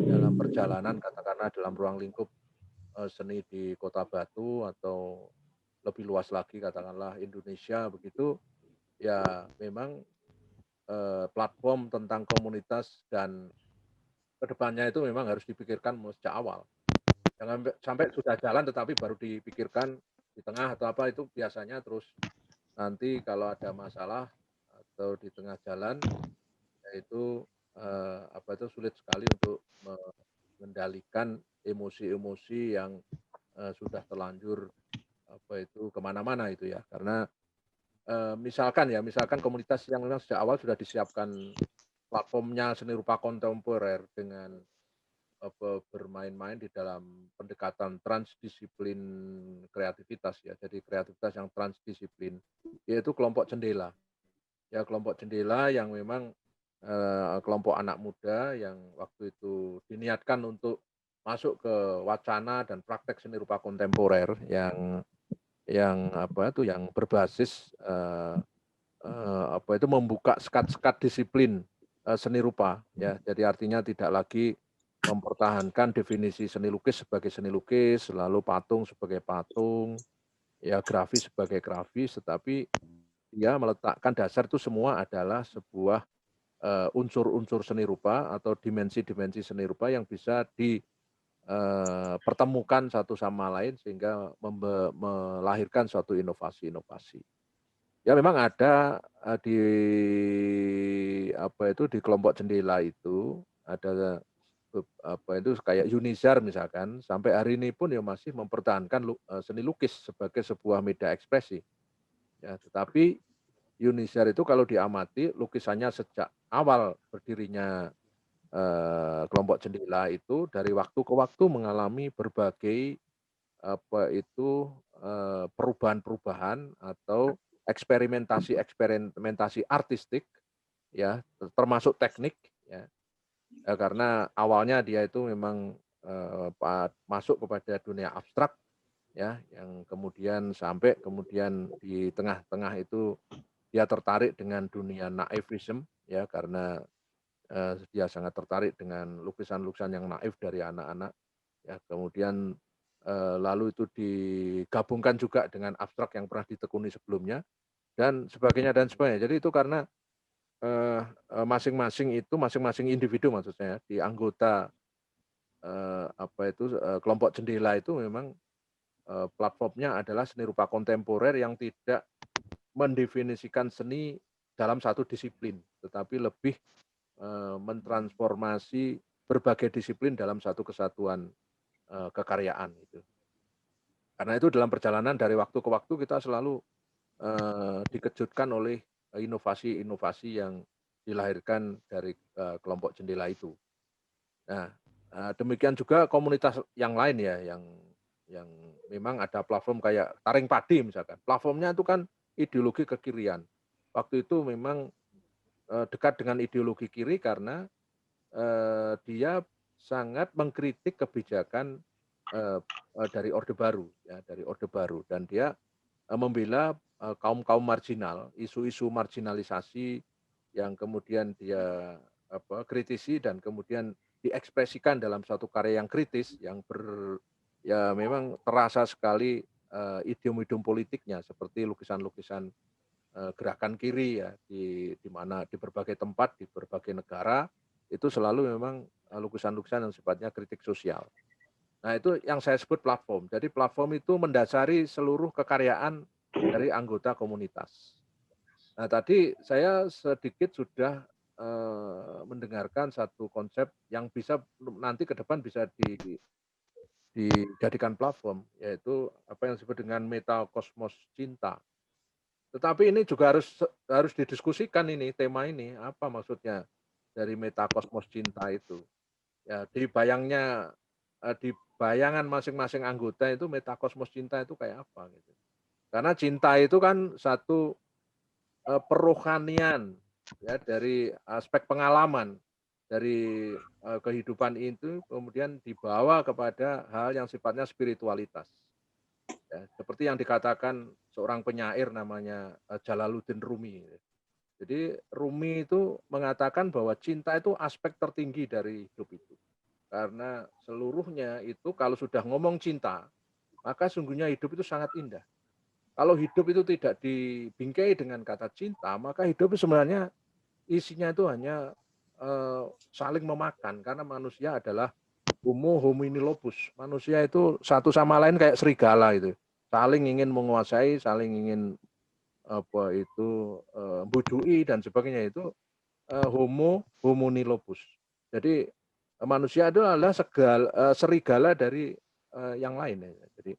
dalam perjalanan, katakanlah dalam ruang lingkup seni di Kota Batu atau lebih luas lagi katakanlah Indonesia begitu, ya memang platform tentang komunitas dan kedepannya itu memang harus dipikirkan sejak awal. Jangan sampai sudah jalan tetapi baru dipikirkan di tengah atau apa, itu biasanya terus nanti kalau ada masalah atau di tengah jalan yaitu sulit sekali untuk mengendalikan emosi-emosi yang sudah terlanjur kemana-mana itu ya. Karena misalkan komunitas yang memang sejak awal sudah disiapkan platformnya seni rupa kontemporer dengan bermain-main di dalam pendekatan transdisiplin kreativitas ya. Jadi kreativitas yang transdisiplin, yaitu kelompok jendela. Ya, kelompok jendela yang memang kelompok anak muda yang waktu itu diniatkan untuk masuk ke wacana dan praktek seni rupa kontemporer yang berbasis membuka sekat-sekat disiplin seni rupa ya. Jadi artinya tidak lagi mempertahankan definisi seni lukis sebagai seni lukis, lalu patung sebagai patung, ya grafis sebagai grafis, tetapi dia meletakkan dasar itu semua adalah sebuah unsur-unsur seni rupa atau dimensi-dimensi seni rupa yang bisa dipertemukan satu sama lain sehingga melahirkan suatu inovasi-inovasi. Ya memang ada di kelompok jendela itu ada kayak Yunizar misalkan, sampai hari ini pun ya masih mempertahankan seni lukis sebagai sebuah media ekspresi. Ya, tetapi Yunizar itu kalau diamati lukisannya sejak awal berdirinya kelompok jendela itu dari waktu ke waktu mengalami berbagai perubahan-perubahan atau eksperimentasi artistik, ya termasuk teknik, ya. Karena awalnya dia itu memang masuk kepada dunia abstrak, ya, yang kemudian di tengah-tengah itu dia tertarik dengan dunia naivism, ya, karena dia sangat tertarik dengan lukisan-lukisan yang naif dari anak-anak, ya, kemudian lalu itu digabungkan juga dengan abstrak yang pernah ditekuni sebelumnya dan sebagainya. Jadi itu karena masing-masing individu maksudnya di anggota kelompok jendela itu memang platformnya adalah seni rupa kontemporer yang tidak mendefinisikan seni dalam satu disiplin, tetapi lebih mentransformasi berbagai disiplin dalam satu kesatuan kekaryaan itu. Karena itu dalam perjalanan dari waktu ke waktu kita selalu dikejutkan oleh inovasi-inovasi yang dilahirkan dari kelompok jendela itu. Nah, demikian juga komunitas yang lain ya, yang memang ada platform kayak Taring Padi misalkan. Platformnya itu kan ideologi kekirian. Waktu itu memang dekat dengan ideologi kiri karena dia sangat mengkritik kebijakan dari Orde Baru, ya, dan dia membela kaum marginal, isu-isu marginalisasi yang kemudian dia kritisi dan kemudian diekspresikan dalam suatu karya yang kritis yang ya memang terasa sekali idiom-idiom politiknya seperti lukisan-lukisan gerakan kiri ya di mana di berbagai tempat di berbagai negara itu selalu memang lukisan-lukisan yang sifatnya kritik sosial. Nah, itu yang saya sebut platform. Jadi platform itu mendasari seluruh kekaryaan dari anggota komunitas. Nah, tadi saya sedikit sudah mendengarkan satu konsep yang bisa nanti ke depan bisa dijadikan platform, yaitu apa yang disebut dengan metakosmos cinta. Tetapi ini juga harus didiskusikan ini, tema ini, apa maksudnya dari metakosmos cinta itu. Ya, di bayangan masing-masing anggota itu metakosmos cinta itu kayak apa gitu. Karena cinta itu kan satu perohanian ya dari aspek pengalaman dari kehidupan itu kemudian dibawa kepada hal yang sifatnya spiritualitas. Ya, seperti yang dikatakan seorang penyair namanya Jalaluddin Rumi. Jadi Rumi itu mengatakan bahwa cinta itu aspek tertinggi dari hidup itu. Karena seluruhnya itu kalau sudah ngomong cinta, maka sungguhnya hidup itu sangat indah. Kalau hidup itu tidak dibingkai dengan kata cinta, maka hidup itu sebenarnya isinya itu hanya saling memakan. Karena manusia adalah homo homini lobus. Manusia itu satu sama lain kayak serigala itu. Saling ingin menguasai, saling ingin bujui dan sebagainya itu homo homini lobus. Jadi manusia itu adalah serigala dari yang lain. Jadi,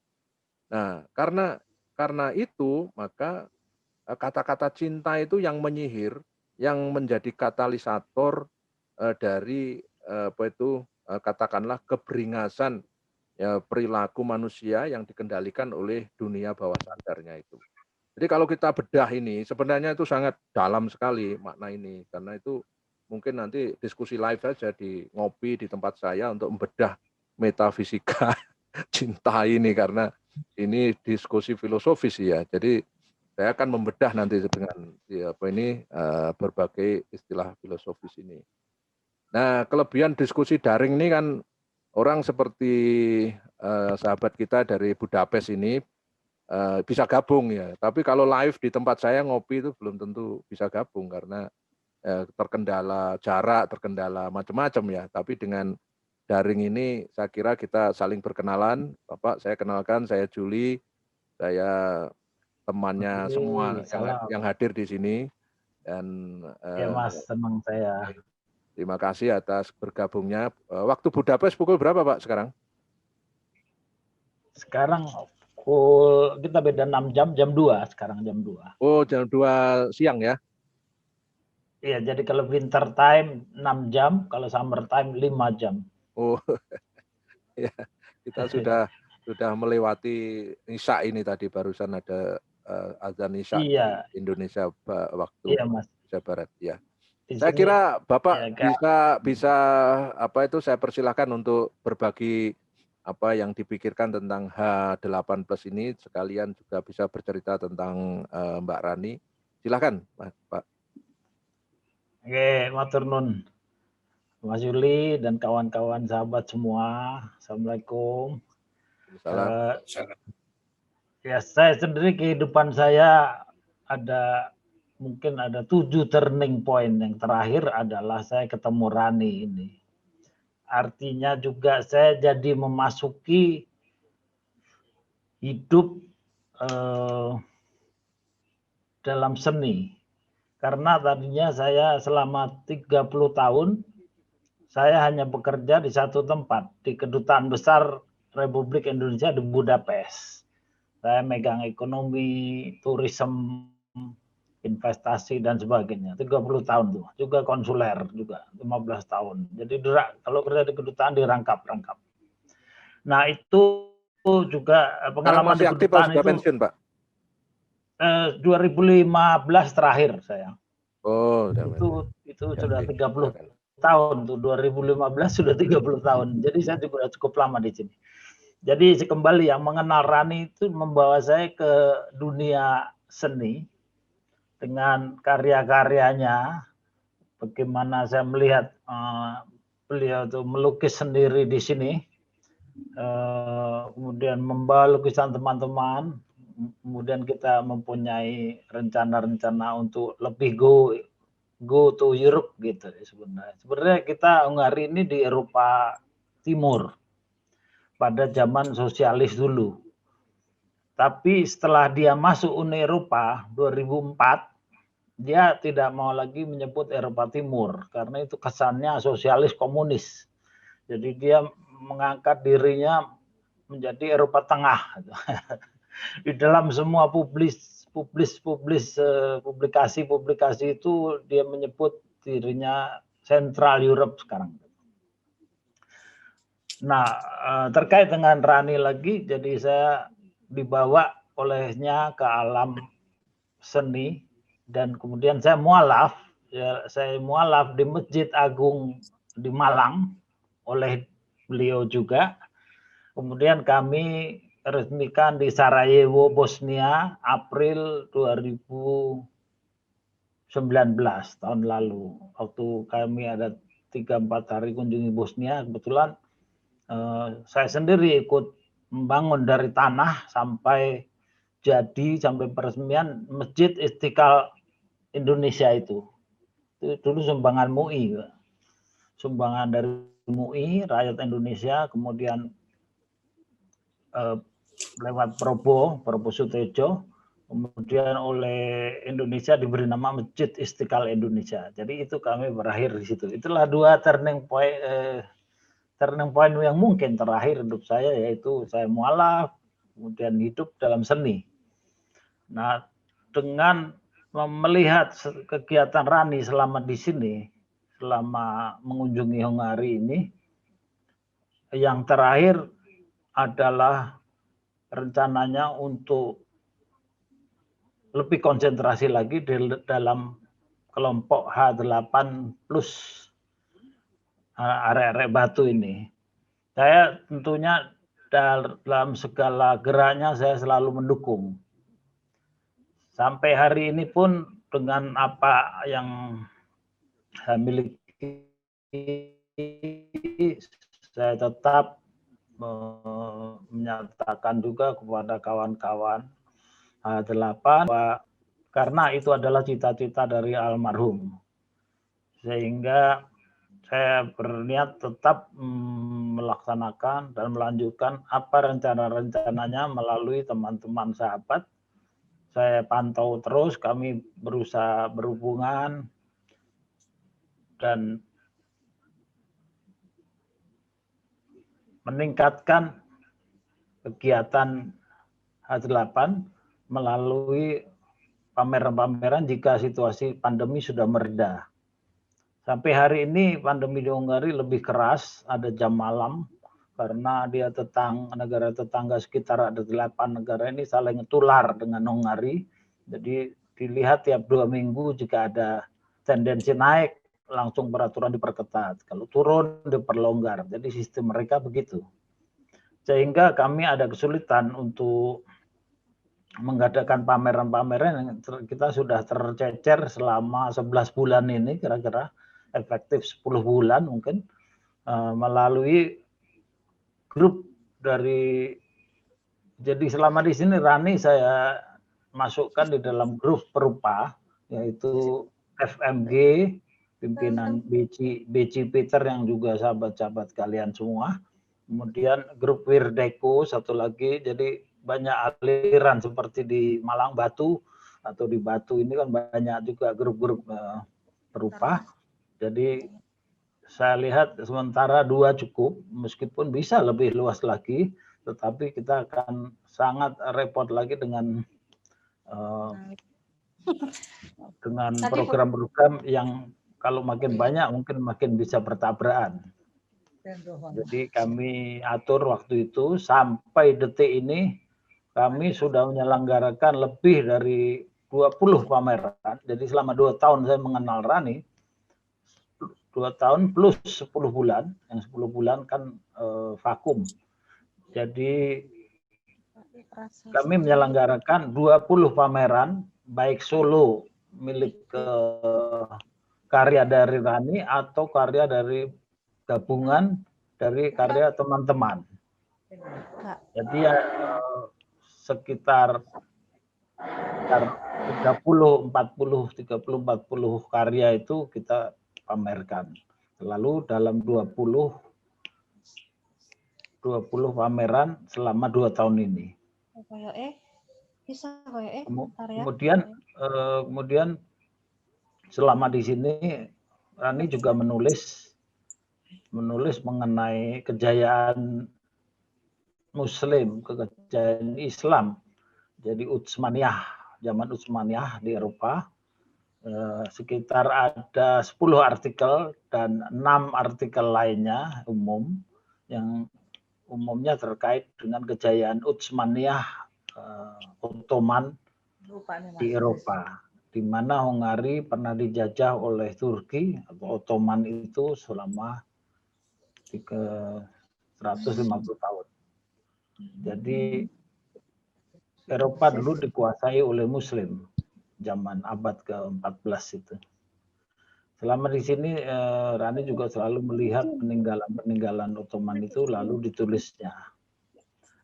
nah karena itu maka kata-kata cinta itu yang menyihir, yang menjadi katalisator dari katakanlah keberingasan ya, perilaku manusia yang dikendalikan oleh dunia bawah sadarnya itu. Jadi kalau kita bedah ini sebenarnya itu sangat dalam sekali makna ini karena itu mungkin nanti diskusi live saja di ngopi di tempat saya untuk membedah metafisika cinta ini karena ini diskusi filosofis ya. Jadi saya akan membedah nanti dengan berbagai istilah filosofis ini. Nah, kelebihan diskusi daring ini kan orang seperti sahabat kita dari Budapest ini bisa gabung ya. Tapi kalau live di tempat saya ngopi itu belum tentu bisa gabung karena terkendala jarak, terkendala macam-macam ya. Tapi dengan daring ini saya kira kita saling berkenalan. Bapak, saya kenalkan, saya Juli, saya temannya semua yang hadir di sini. Dan ya Mas, senang saya. Terima kasih atas bergabungnya. Waktu Budapest pukul berapa Pak sekarang? Sekarang kita beda 6 jam, jam 2 sekarang jam 2. Oh, jam 2 siang ya? Iya, jadi kalau winter time 6 jam, kalau summer time 5 jam. Oh, ya, kita sudah melewati Isya ini tadi, barusan ada azan Isya di Indonesia waktu Indonesia Barat. Ya. Saya kira Bapak bisa apa itu, saya persilahkan untuk berbagi apa yang dipikirkan tentang H8+ ini, sekalian juga bisa bercerita tentang Mbak Rani. Silakan, Pak. Oke, matur nuwun. Mas Yuli dan kawan-kawan sahabat semua. Assalamualaikum. Ya, saya sendiri kehidupan saya mungkin ada 7 turning point. Yang terakhir adalah saya ketemu Rani ini. Artinya juga saya jadi memasuki hidup dalam seni. Karena tadinya saya selama 30 tahun, saya hanya bekerja di satu tempat, di Kedutaan Besar Republik Indonesia di Budapest. Saya megang ekonomi, turisme, investasi dan sebagainya. 30 tahun tuh, juga konsuler juga 15 tahun. Jadi kalau kerja di kedutaan dirangkap-rangkap. Nah, itu juga pengalaman masih di aktif kedutaan sudah itu. Pensiun, Pak? 2015 terakhir saya. Oh, itu sudah 30 tahun tuh, 2015 sudah 30 tahun. Jadi saya juga cukup lama di sini. Jadi kembali yang mengenal Rani itu membawa saya ke dunia seni dengan karya-karyanya. Bagaimana saya melihat beliau itu melukis sendiri di sini, kemudian membawa lukisan teman-teman, kemudian kita mempunyai rencana-rencana untuk lebih go to Europe gitu sebenarnya. Sebenarnya kita hari ini di Eropa Timur pada zaman sosialis dulu. Tapi setelah dia masuk Uni Eropa 2004, dia tidak mau lagi menyebut Eropa Timur karena itu kesannya sosialis komunis. Jadi dia mengangkat dirinya menjadi Eropa Tengah. Di dalam semua publikasi itu dia menyebut dirinya Central Europe sekarang. Nah, terkait dengan Rani lagi, jadi saya dibawa olehnya ke alam seni dan kemudian saya mualaf di Masjid Agung di Malang oleh beliau juga. Kemudian kami resmikan di Sarajevo, Bosnia, April 2019 tahun lalu. Waktu kami ada 3-4 hari kunjungi Bosnia, kebetulan saya sendiri ikut membangun dari tanah sampai peresmian Masjid Istiqlal Indonesia itu dulu sumbangan MUI, sumbangan dari MUI rakyat Indonesia, kemudian lewat Prabowo Sutejo, kemudian oleh Indonesia diberi nama Masjid Istiqlal Indonesia. Jadi itu kami berakhir di situ. Itulah 2 turning point yang mungkin terakhir hidup saya, yaitu saya mualaf, kemudian hidup dalam seni. Nah, dengan melihat kegiatan Rani selama di sini, selama mengunjungi Hungari ini, yang terakhir adalah rencananya untuk lebih konsentrasi lagi dalam kelompok H8+ arek-arek batu ini. Saya tentunya dalam segala geraknya saya selalu mendukung. Sampai hari ini pun dengan apa yang saya miliki, saya tetap menyatakan juga kepada kawan-kawan H8 bahwa karena itu adalah cita-cita dari almarhum. sehingga saya berniat tetap melaksanakan dan melanjutkan apa rencana-rencananya melalui teman-teman sahabat. Saya pantau terus, kami berusaha berhubungan dan meningkatkan kegiatan H8 melalui pameran-pameran jika situasi pandemi sudah mereda. Sampai hari ini pandemi di Hungari lebih keras, ada jam malam, karena dia negara tetangga sekitar ada 8 negara ini saling tular dengan Hungari. Jadi dilihat tiap 2 minggu jika ada tendensi naik, langsung peraturan diperketat. Kalau turun, diperlonggar. Jadi sistem mereka begitu. Sehingga kami ada kesulitan untuk mengadakan pameran-pameran yang kita sudah tercecer selama 11 bulan ini, kira-kira efektif 10 bulan mungkin, melalui grup dari, jadi selama di sini Rani saya masukkan di dalam grup perupa, yaitu FMG, pimpinan BC Peter yang juga sahabat-sahabat kalian semua, kemudian grup Wirdeko satu lagi, jadi banyak aliran seperti di Malang Batu atau di Batu ini kan banyak juga grup-grup perupa. Jadi saya lihat sementara 2 cukup, meskipun bisa lebih luas lagi, tetapi kita akan sangat repot lagi dengan program-program yang kalau makin banyak mungkin makin bisa bertabrakan. Jadi kami atur waktu itu sampai detik ini kami sudah menyelenggarakan lebih dari 20 pameran. Jadi selama 2 tahun saya mengenal Rani, 2 tahun plus 10 bulan, yang 10 bulan kan vakum. Jadi kami menyelenggarakan 20 pameran, baik solo milik karya dari Rani atau karya dari gabungan dari karya teman-teman. Jadi ya sekitar 30, 40 karya itu kita pamerkan. Lalu dalam 20 pameran selama 2 tahun ini. Kemudian selama di sini Rani juga menulis mengenai kejayaan Muslim, kejayaan Islam. Jadi Utsmaniyah, zaman Utsmaniyah di Eropa. Sekitar ada 10 artikel dan 6 artikel lainnya umum yang umumnya terkait dengan kejayaan Utsmaniyah Ottoman di Eropa, di mana Hungari pernah dijajah oleh Turki atau Ottoman itu selama 150 tahun. Jadi Eropa dulu dikuasai oleh Muslim zaman abad ke-14 itu. Selama di sini Rani juga selalu melihat peninggalan Ottoman itu lalu ditulisnya.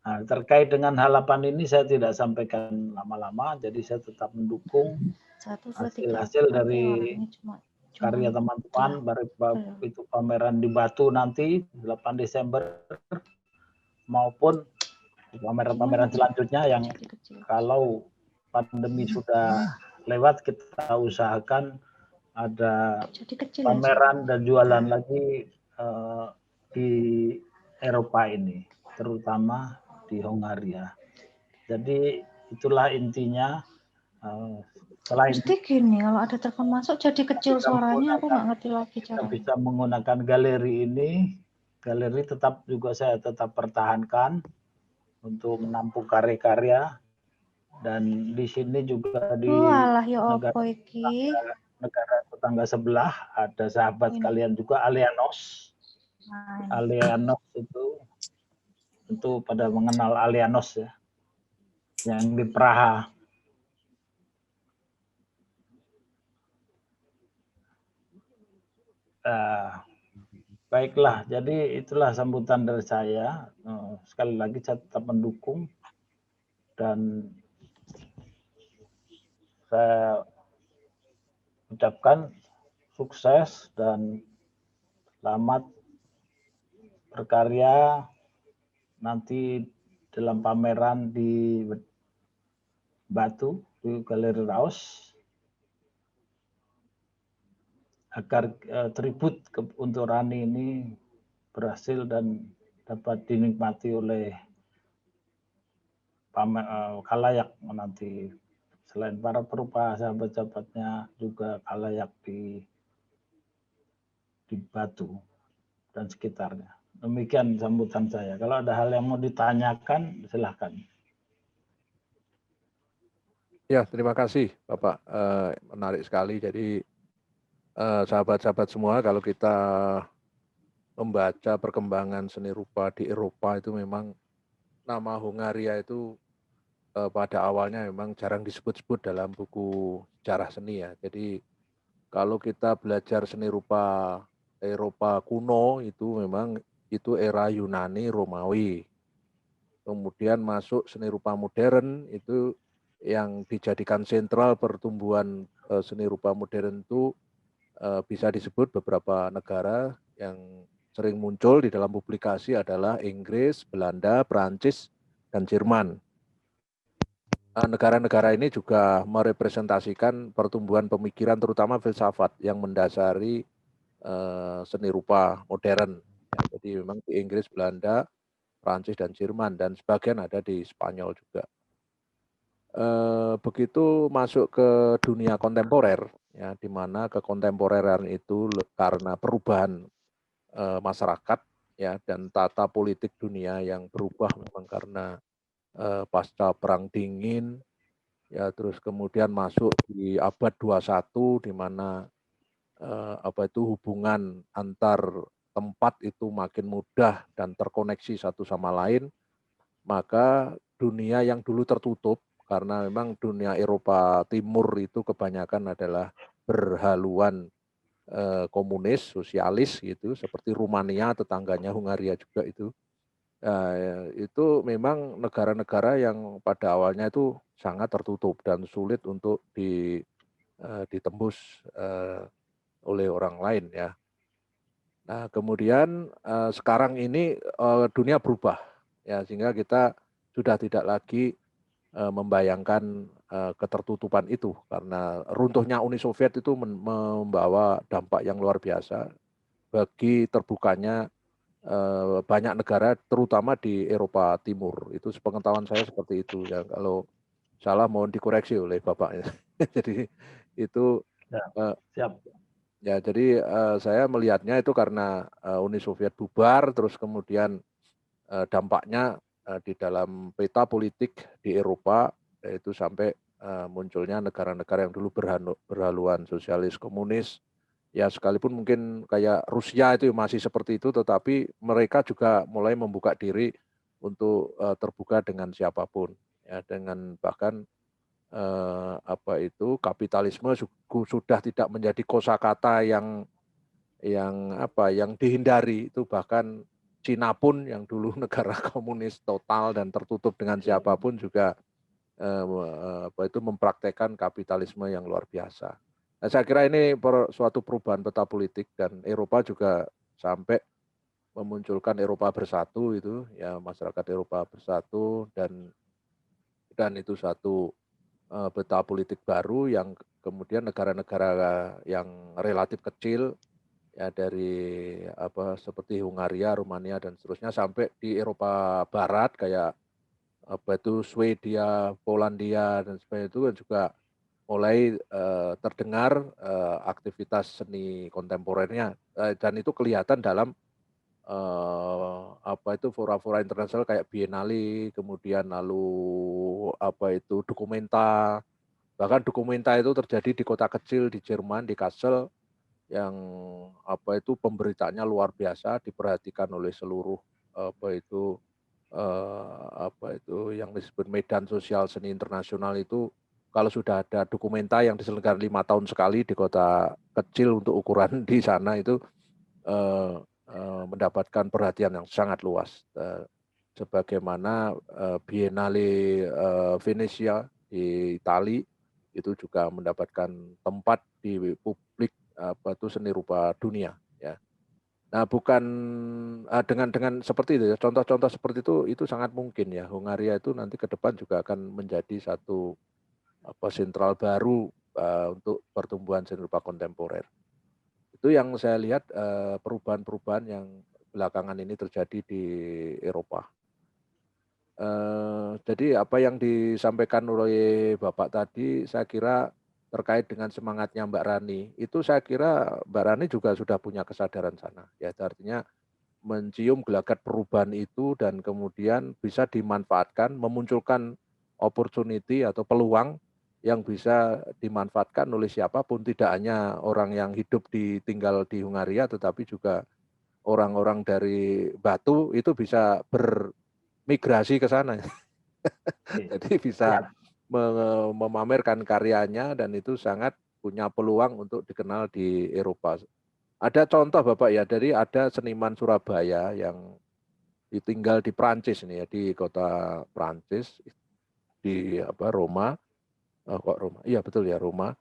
Nah, terkait dengan H8 ini saya tidak sampaikan lama-lama, jadi saya tetap mendukung hasil-hasil dari karya teman-teman, itu pameran di Batu nanti 8 Desember maupun pameran-pameran selanjutnya yang kalau pandemi sudah lewat kita usahakan ada pameran dan jualan lagi di Eropa ini, terutama di Hongaria. Jadi itulah intinya. Pasti gini, kalau ada telepon masuk jadi kecil suaranya, aku nggak ngerti lagi caranya. Kita bisa menggunakan galeri ini. Galeri juga saya tetap pertahankan untuk menampung karya-karya. Dan di sini juga di negara tetangga sebelah ada sahabat kalian juga, Alianos. Alianos itu pada mengenal Alianos ya, yang di Praha. Baiklah, jadi itulah sambutan dari saya. Sekali lagi saya tetap mendukung dan saya ucapkan sukses dan selamat berkarya nanti dalam pameran di Batu di Galeri Raus, agar tribut untuk Rani ini berhasil dan dapat dinikmati oleh khalayak nanti. Selain para perupa sahabat-sahabatnya juga khalayak di Batu dan sekitarnya. Demikian sambutan saya. Kalau ada hal yang mau ditanyakan, silahkan. Ya, terima kasih Bapak. Menarik sekali. Jadi sahabat-sahabat semua, kalau kita membaca perkembangan seni rupa di Eropa itu memang nama Hungaria itu pada awalnya memang jarang disebut-sebut dalam buku sejarah seni ya. Jadi kalau kita belajar seni rupa Eropa kuno itu memang itu era Yunani Romawi. Kemudian masuk seni rupa modern itu yang dijadikan sentral pertumbuhan seni rupa modern itu bisa disebut beberapa negara yang sering muncul di dalam publikasi adalah Inggris, Belanda, Prancis, dan Jerman. Negara-negara ini juga merepresentasikan pertumbuhan pemikiran terutama filsafat yang mendasari seni rupa modern. Ya, jadi memang di Inggris, Belanda, Prancis, dan Jerman, dan sebagian ada di Spanyol juga. Begitu masuk ke dunia kontemporer, ya, di mana kekontemporeran itu karena perubahan masyarakat ya dan tata politik dunia yang berubah memang karena pasca Perang Dingin, ya terus kemudian masuk di abad 21 di mana hubungan antar tempat itu makin mudah dan terkoneksi satu sama lain, maka dunia yang dulu tertutup karena memang dunia Eropa Timur itu kebanyakan adalah berhaluan komunis, sosialis gitu, seperti Rumania tetangganya Hungaria juga itu. Itu memang negara-negara yang pada awalnya itu sangat tertutup dan sulit untuk ditembus oleh orang lain ya. Nah kemudian sekarang ini dunia berubah ya sehingga kita sudah tidak lagi membayangkan ketertutupan itu karena runtuhnya Uni Soviet itu membawa dampak yang luar biasa bagi terbukanya banyak negara terutama di Eropa Timur. Itu sepengetahuan saya seperti itu ya. Kalau salah mohon dikoreksi oleh Bapaknya. Jadi itu Siap. ya jadi saya melihatnya itu karena Uni Soviet bubar terus kemudian dampaknya di dalam peta politik di Eropa yaitu sampai munculnya negara-negara yang dulu berhaluan sosialis komunis. Ya sekalipun mungkin kayak Rusia itu masih seperti itu, tetapi mereka juga mulai membuka diri untuk terbuka dengan siapapun, ya dengan bahkan kapitalisme sudah tidak menjadi kosakata yang dihindari itu bahkan Cina pun yang dulu negara komunis total dan tertutup dengan siapapun juga mempraktekkan kapitalisme yang luar biasa. Nah, saya kira ini suatu perubahan peta politik dan Eropa juga sampai memunculkan Eropa bersatu itu ya masyarakat Eropa bersatu dan itu satu peta politik baru yang kemudian negara-negara yang relatif kecil ya dari seperti Hungaria, Rumania dan seterusnya sampai di Eropa Barat kayak Swedia, Polandia dan sebagainya itu kan juga mulai terdengar aktivitas seni kontemporernya dan itu kelihatan dalam fora-fora internasional kayak Biennale, kemudian lalu Documenta, bahkan Documenta itu terjadi di kota kecil di Jerman di Kassel yang pemberitaannya luar biasa diperhatikan oleh seluruh yang disebut medan sosial seni internasional itu. Kalau sudah ada Documenta yang diselenggarakan 5 tahun sekali di kota kecil untuk ukuran di sana itu mendapatkan perhatian yang sangat luas. Sebagaimana Biennale Venezia di Itali itu juga mendapatkan tempat di publik seni rupa dunia ya. Nah, bukan dengan seperti itu ya, contoh-contoh seperti itu sangat mungkin ya. Hongaria itu nanti ke depan juga akan menjadi satu sentral baru untuk pertumbuhan seni rupa kontemporer. Itu yang saya lihat perubahan-perubahan yang belakangan ini terjadi di Eropa. Jadi apa yang disampaikan oleh Bapak tadi, saya kira terkait dengan semangatnya Mbak Rani, itu saya kira Mbak Rani juga sudah punya kesadaran sana. Ya, artinya mencium gelagat perubahan itu dan kemudian bisa dimanfaatkan, memunculkan opportunity atau peluang yang bisa dimanfaatkan oleh siapapun, tidak hanya orang yang tinggal di Hungaria, tetapi juga orang-orang dari Batu itu bisa bermigrasi ke sana. Jadi bisa memamerkan karyanya dan itu sangat punya peluang untuk dikenal di Eropa. Ada contoh Bapak ya, dari ada seniman Surabaya yang tinggal di Prancis nih ya, di kota Prancis, di Roma. Kok Roma? Iya betul ya, Roma.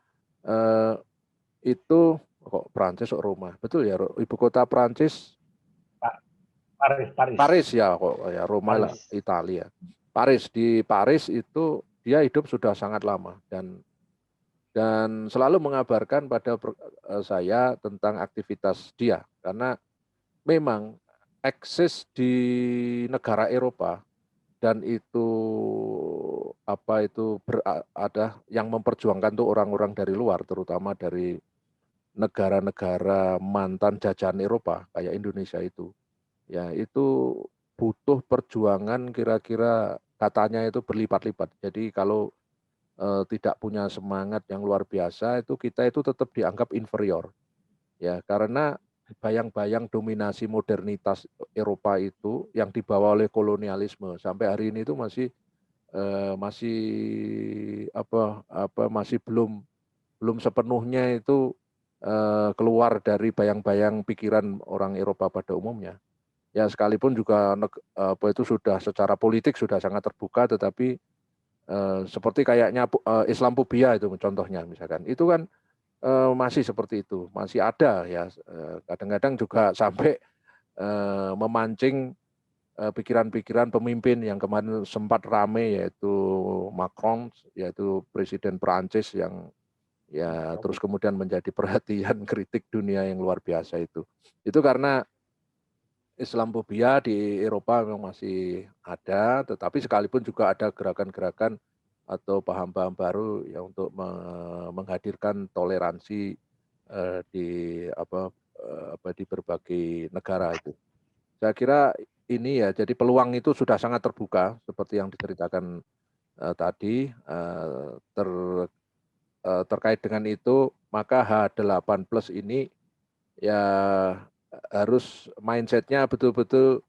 Itu kok Prancis kok Roma? Betul ya, ibu kota Prancis. Paris ya, kok ya, Roma lah, Italia. Di Paris itu dia hidup sudah sangat lama dan selalu mengabarkan pada saya tentang aktivitas dia, karena memang eksis di negara Eropa dan itu ada yang memperjuangkan tuh orang-orang dari luar, terutama dari negara-negara mantan jajahan Eropa kayak Indonesia itu. Ya, itu butuh perjuangan kira-kira katanya itu berlipat-lipat. Jadi kalau tidak punya semangat yang luar biasa, itu kita itu tetap dianggap inferior. Ya, karena bayang-bayang dominasi modernitas Eropa itu yang dibawa oleh kolonialisme sampai hari ini itu masih belum sepenuhnya itu keluar dari bayang-bayang pikiran orang Eropa pada umumnya. Ya, sekalipun juga itu sudah secara politik sudah sangat terbuka, tetapi seperti kayaknya Islamophobia itu contohnya misalkan, itu kan masih seperti itu, masih ada ya, kadang-kadang juga sampai memancing pikiran-pikiran pemimpin yang kemarin sempat rame, yaitu Macron, yaitu presiden Perancis yang ya terus kemudian menjadi perhatian kritik dunia yang luar biasa itu. Itu karena Islamophobia di Eropa memang masih ada, tetapi sekalipun juga ada gerakan-gerakan atau paham-paham baru ya untuk menghadirkan toleransi di di berbagai negara itu. Saya kira ini ya, jadi peluang itu sudah sangat terbuka seperti yang diceritakan tadi. Terkait dengan itu, maka H8 Plus ini ya harus mindset-nya betul-betul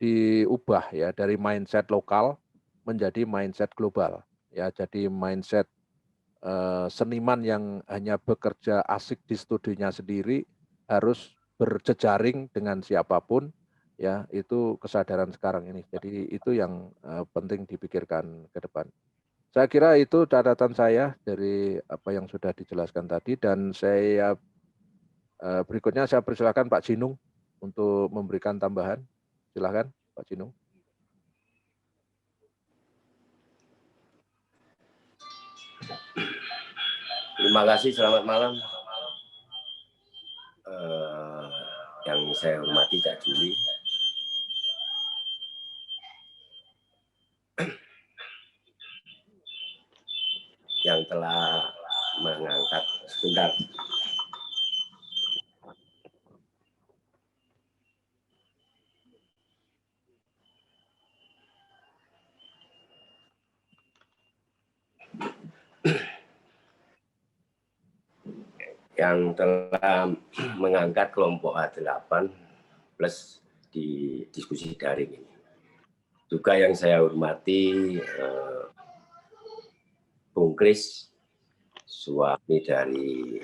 diubah ya, dari mindset lokal menjadi mindset global. Ya, jadi mindset seniman yang hanya bekerja asik di studionya sendiri harus berjejaring dengan siapapun, ya itu kesadaran sekarang ini. Jadi itu yang penting dipikirkan ke depan. Saya kira itu catatan saya dari apa yang sudah dijelaskan tadi, dan saya berikutnya saya persilakan Pak Jinung untuk memberikan tambahan. Silakan Pak Jinung. Terima kasih, selamat malam. Yang saya hormati Cak Juli. Yang telah mengangkat sebentar. Yang telah mengangkat kelompok H8 plus di diskusi daring ini. Juga yang saya hormati Bung Kris, suami dari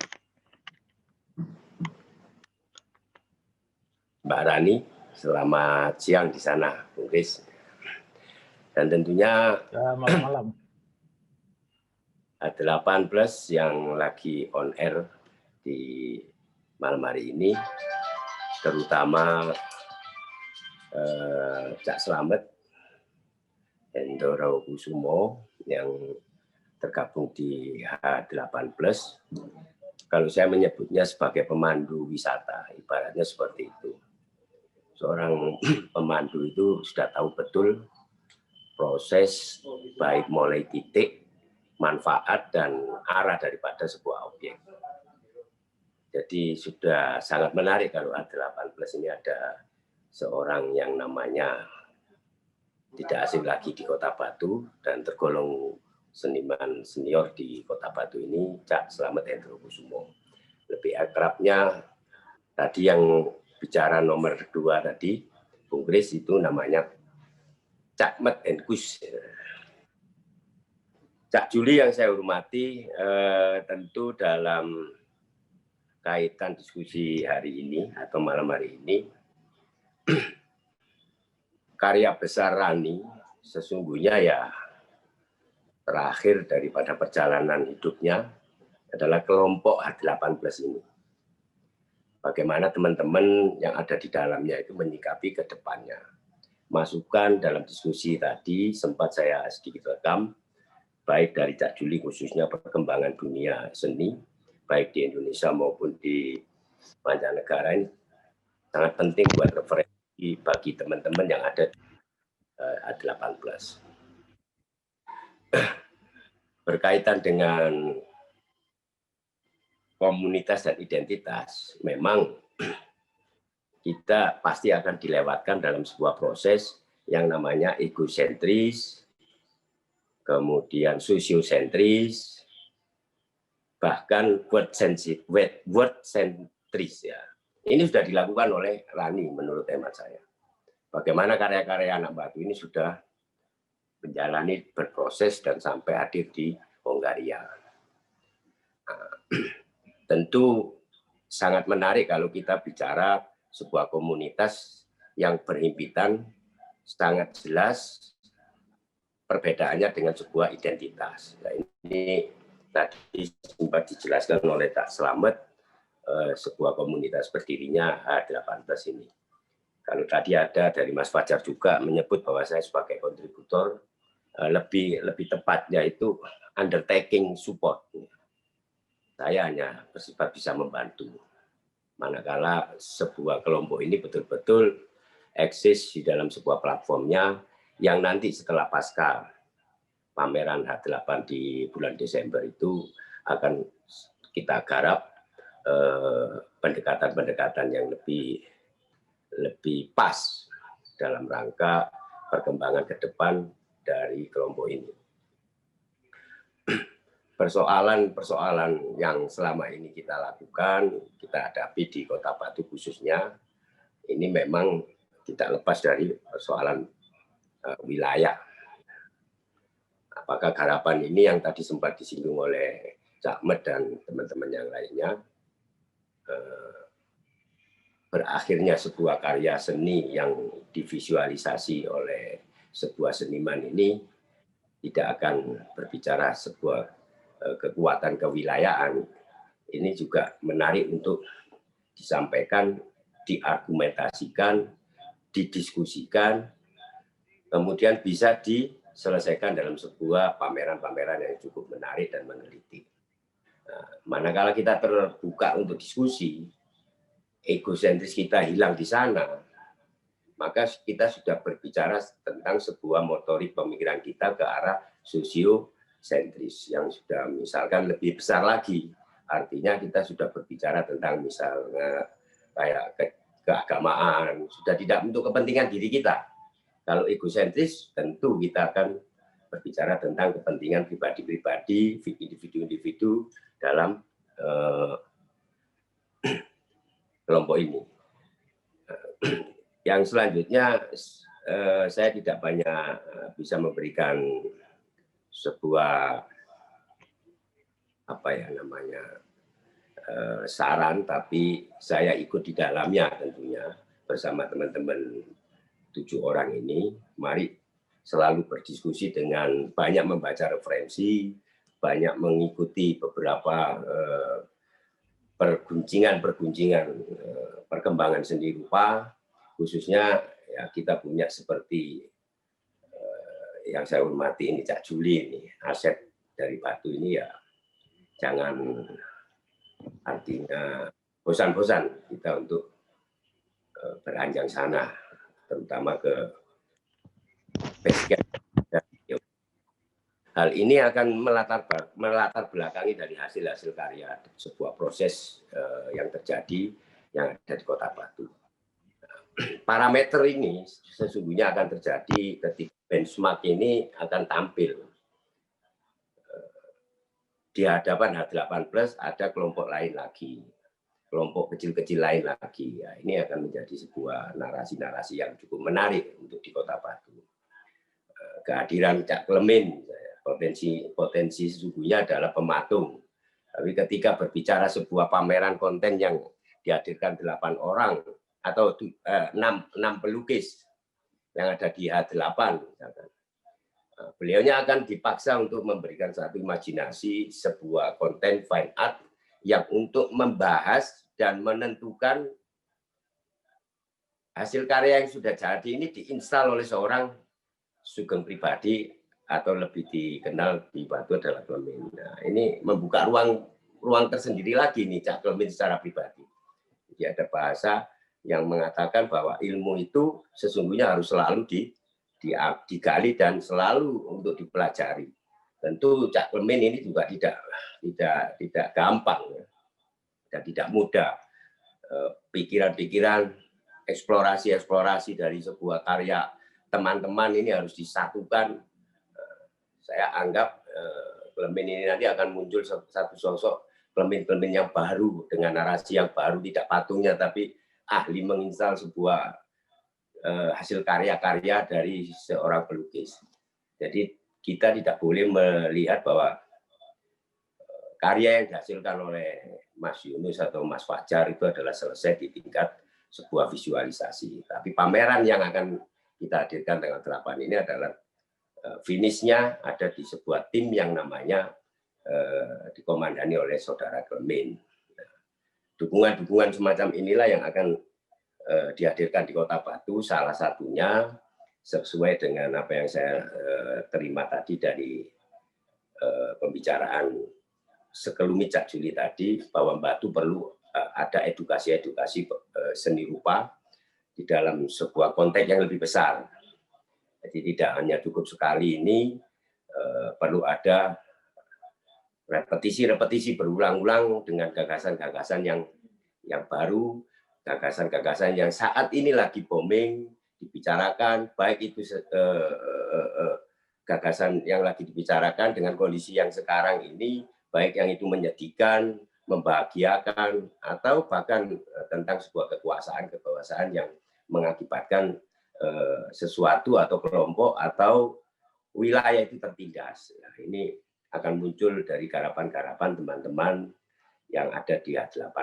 Mbak Rani. Selamat siang di sana, Bung Kris. Dan tentunya malam. H8 Plus yang lagi on air di malam hari ini, terutama Cak Slamet, Hendro Kusumo yang tergabung di H8+. Kalau saya menyebutnya sebagai pemandu wisata, ibaratnya seperti itu. Seorang pemandu itu sudah tahu betul proses baik mulai titik, manfaat, dan arah daripada sebuah objek. Jadi sudah sangat menarik kalau H8+ ini ada seorang yang namanya tidak asing lagi di Kota Batu dan tergolong seniman senior di Kota Batu ini, Cak Slamet Hendro Kusumo. Lebih akrabnya tadi yang bicara nomor 2 tadi, Bung Kris, itu namanya Cak Met Enkus. Cak Juli yang saya hormati, tentu dalam kaitan diskusi hari ini atau malam hari ini, karya besar Rani sesungguhnya ya terakhir daripada perjalanan hidupnya adalah kelompok H8+ ini. Bagaimana teman-teman yang ada di dalamnya itu menyikapi ke depannya. Masukan dalam diskusi tadi sempat saya sedikit rekam, baik dari Cak Juli khususnya perkembangan dunia seni, baik di Indonesia maupun di mancanegara, ini sangat penting buat referensi bagi teman-teman yang ada di H8+. Berkaitan dengan komunitas dan identitas, memang kita pasti akan dilewatkan dalam sebuah proses yang namanya egosentris, kemudian sosiosentris, bahkan word sentris ya. Ini sudah dilakukan oleh Rani menurut hemat saya. Bagaimana karya-karya anak Batu ini sudah menjalani berproses dan sampai hadir di Hongaria. Tentu sangat menarik kalau kita bicara sebuah komunitas yang berhimpitan sangat jelas perbedaannya dengan sebuah identitas. Nah, ini tadi sempat dijelaskan oleh Cak Slamet, sebuah komunitas berdirinya H8+ ini. Kalau tadi ada dari Mas Fajar juga menyebut bahwa saya sebagai kontributor, lebih tepatnya itu undertaking support. Saya hanya bersifat bisa membantu. Manakala sebuah kelompok ini betul-betul eksis di dalam sebuah platformnya yang nanti setelah pasca pameran H8 di bulan Desember itu akan kita garap pendekatan-pendekatan yang lebih pas dalam rangka perkembangan ke depan dari kelompok ini. Persoalan-persoalan yang selama ini kita lakukan, kita hadapi di Kota Batu khususnya, ini memang tidak lepas dari persoalan wilayah. Apakah harapan ini yang tadi sempat disinggung oleh Cak Met dan teman-teman yang lainnya, berakhirnya sebuah karya seni yang divisualisasi oleh sebuah seniman ini tidak akan berbicara sebuah kekuatan kewilayahan. Ini juga menarik untuk disampaikan, diargumentasikan, didiskusikan, kemudian bisa diselesaikan dalam sebuah pameran-pameran yang cukup menarik dan meneliti. Nah, manakala kita terbuka untuk diskusi, egosentris kita hilang di sana, maka kita sudah berbicara tentang sebuah motorik pemikiran kita ke arah sosiosentris yang sudah misalkan lebih besar lagi. Artinya kita sudah berbicara tentang misalnya kayak keagamaan, sudah tidak untuk kepentingan diri kita. Kalau egosentris tentu kita akan berbicara tentang kepentingan pribadi-pribadi, individu-individu dalam kelompok ini. Yang selanjutnya saya tidak banyak bisa memberikan sebuah saran, tapi saya ikut di dalamnya tentunya bersama teman-teman 7 orang ini. Mari selalu berdiskusi dengan banyak membaca referensi, banyak mengikuti beberapa perguncingan perkembangan seni rupa, khususnya ya kita punya seperti yang saya hormati ini Cak Juli ini, Asep dari Batu ini ya jangan artinya bosan-bosan kita untuk beranjak sana, terutama ke basecamp. Hal ini akan melatar belakangi dari hasil-hasil karya sebuah proses yang terjadi yang ada di Kota Batu. Parameter ini sesungguhnya akan terjadi ketika benchmark ini akan tampil di hadapan H8+ ada kelompok lain lagi, kelompok kecil-kecil lain lagi. Ya, ini akan menjadi sebuah narasi-narasi yang cukup menarik untuk di Kota Batu. Kehadiran Cak Klemin, potensi sesungguhnya adalah pematung. Tapi ketika berbicara sebuah pameran konten yang dihadirkan 8 orang atau 6 pelukis yang ada di H8, misalkan, beliaunya akan dipaksa untuk memberikan satu imajinasi, sebuah konten fine art yang untuk membahas dan menentukan hasil karya yang sudah jadi ini diinstal oleh seorang sugeng pribadi atau lebih dikenal di Batu adalah Klemin. Nah, ini membuka ruang tersendiri lagi nih Cak Klemin secara pribadi. Jadi ada bahasa yang mengatakan bahwa ilmu itu sesungguhnya harus selalu digali dan selalu untuk dipelajari. Tentu Cak Klemin ini juga tidak gampang ya, dan tidak mudah. Pikiran-pikiran, eksplorasi dari sebuah karya teman-teman ini harus disatukan. Saya anggap Klemin ini nanti akan muncul satu sosok Klemin yang baru dengan narasi yang baru, tidak patungnya tapi ahli menginstal sebuah hasil karya-karya dari seorang pelukis. Jadi kita tidak boleh melihat bahwa karya yang dihasilkan oleh Mas Yunus atau Mas Fajar itu adalah selesai di tingkat sebuah visualisasi. Tapi pameran yang akan kita hadirkan tanggal 8 ini adalah finishnya ada di sebuah tim yang namanya dikomandani oleh Saudara Klemin. Dukungan-dukungan semacam inilah yang akan dihadirkan di Kota Batu, salah satunya sesuai dengan apa yang saya terima tadi dari pembicaraan sekelumit Cak Juli tadi, bahwa Batu perlu ada edukasi seni rupa di dalam sebuah konteks yang lebih besar. Jadi tidak hanya cukup sekali ini, perlu ada repetisi berulang-ulang dengan gagasan-gagasan yang baru, gagasan-gagasan yang saat ini lagi booming, dibicarakan, baik itu gagasan yang lagi dibicarakan dengan kondisi yang sekarang ini, baik yang itu menyedihkan, membahagiakan, atau bahkan tentang sebuah kekuasaan yang mengakibatkan sesuatu atau kelompok atau wilayah itu tertindas. Nah, ini akan muncul dari garapan-garapan teman-teman yang ada di H8.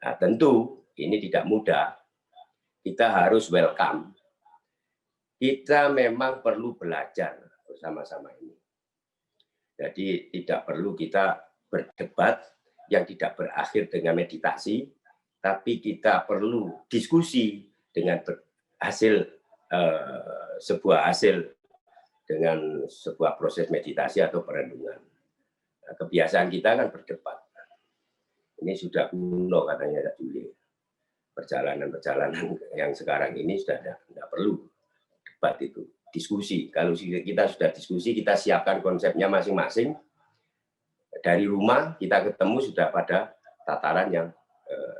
Nah, tentu ini tidak mudah. Kita harus welcome. Kita memang perlu belajar bersama-sama ini. Jadi tidak perlu kita berdebat yang tidak berakhir dengan meditasi, tapi kita perlu diskusi dengan sebuah hasil dengan sebuah proses meditasi atau perenungan. Nah, kebiasaan kita kan berdebat. Ini sudah kuno katanya Cak Juli. Perjalanan yang sekarang ini sudah tidak perlu debat itu. Diskusi. Kalau kita sudah diskusi, kita siapkan konsepnya masing-masing. Dari rumah kita ketemu sudah pada tataran yang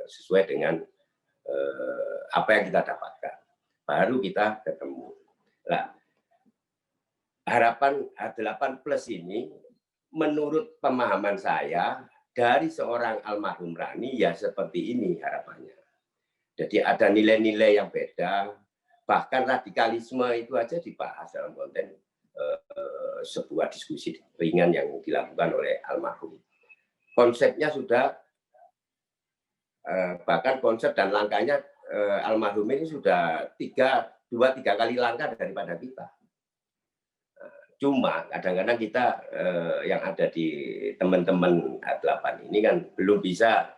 sesuai dengan apa yang kita dapatkan. Baru kita ketemu. Nah, harapan H8+ ini menurut pemahaman saya dari seorang almarhum Rani ya seperti ini harapannya. Jadi ada nilai-nilai yang beda, bahkan radikalisme itu aja dibahas dalam konten sebuah diskusi ringan yang dilakukan oleh almarhum. Konsepnya sudah, bahkan konsep dan langkahnya almarhum ini sudah 2-3 kali langkah daripada kita. Cuma kadang-kadang kita yang ada di teman-teman H8 ini kan belum bisa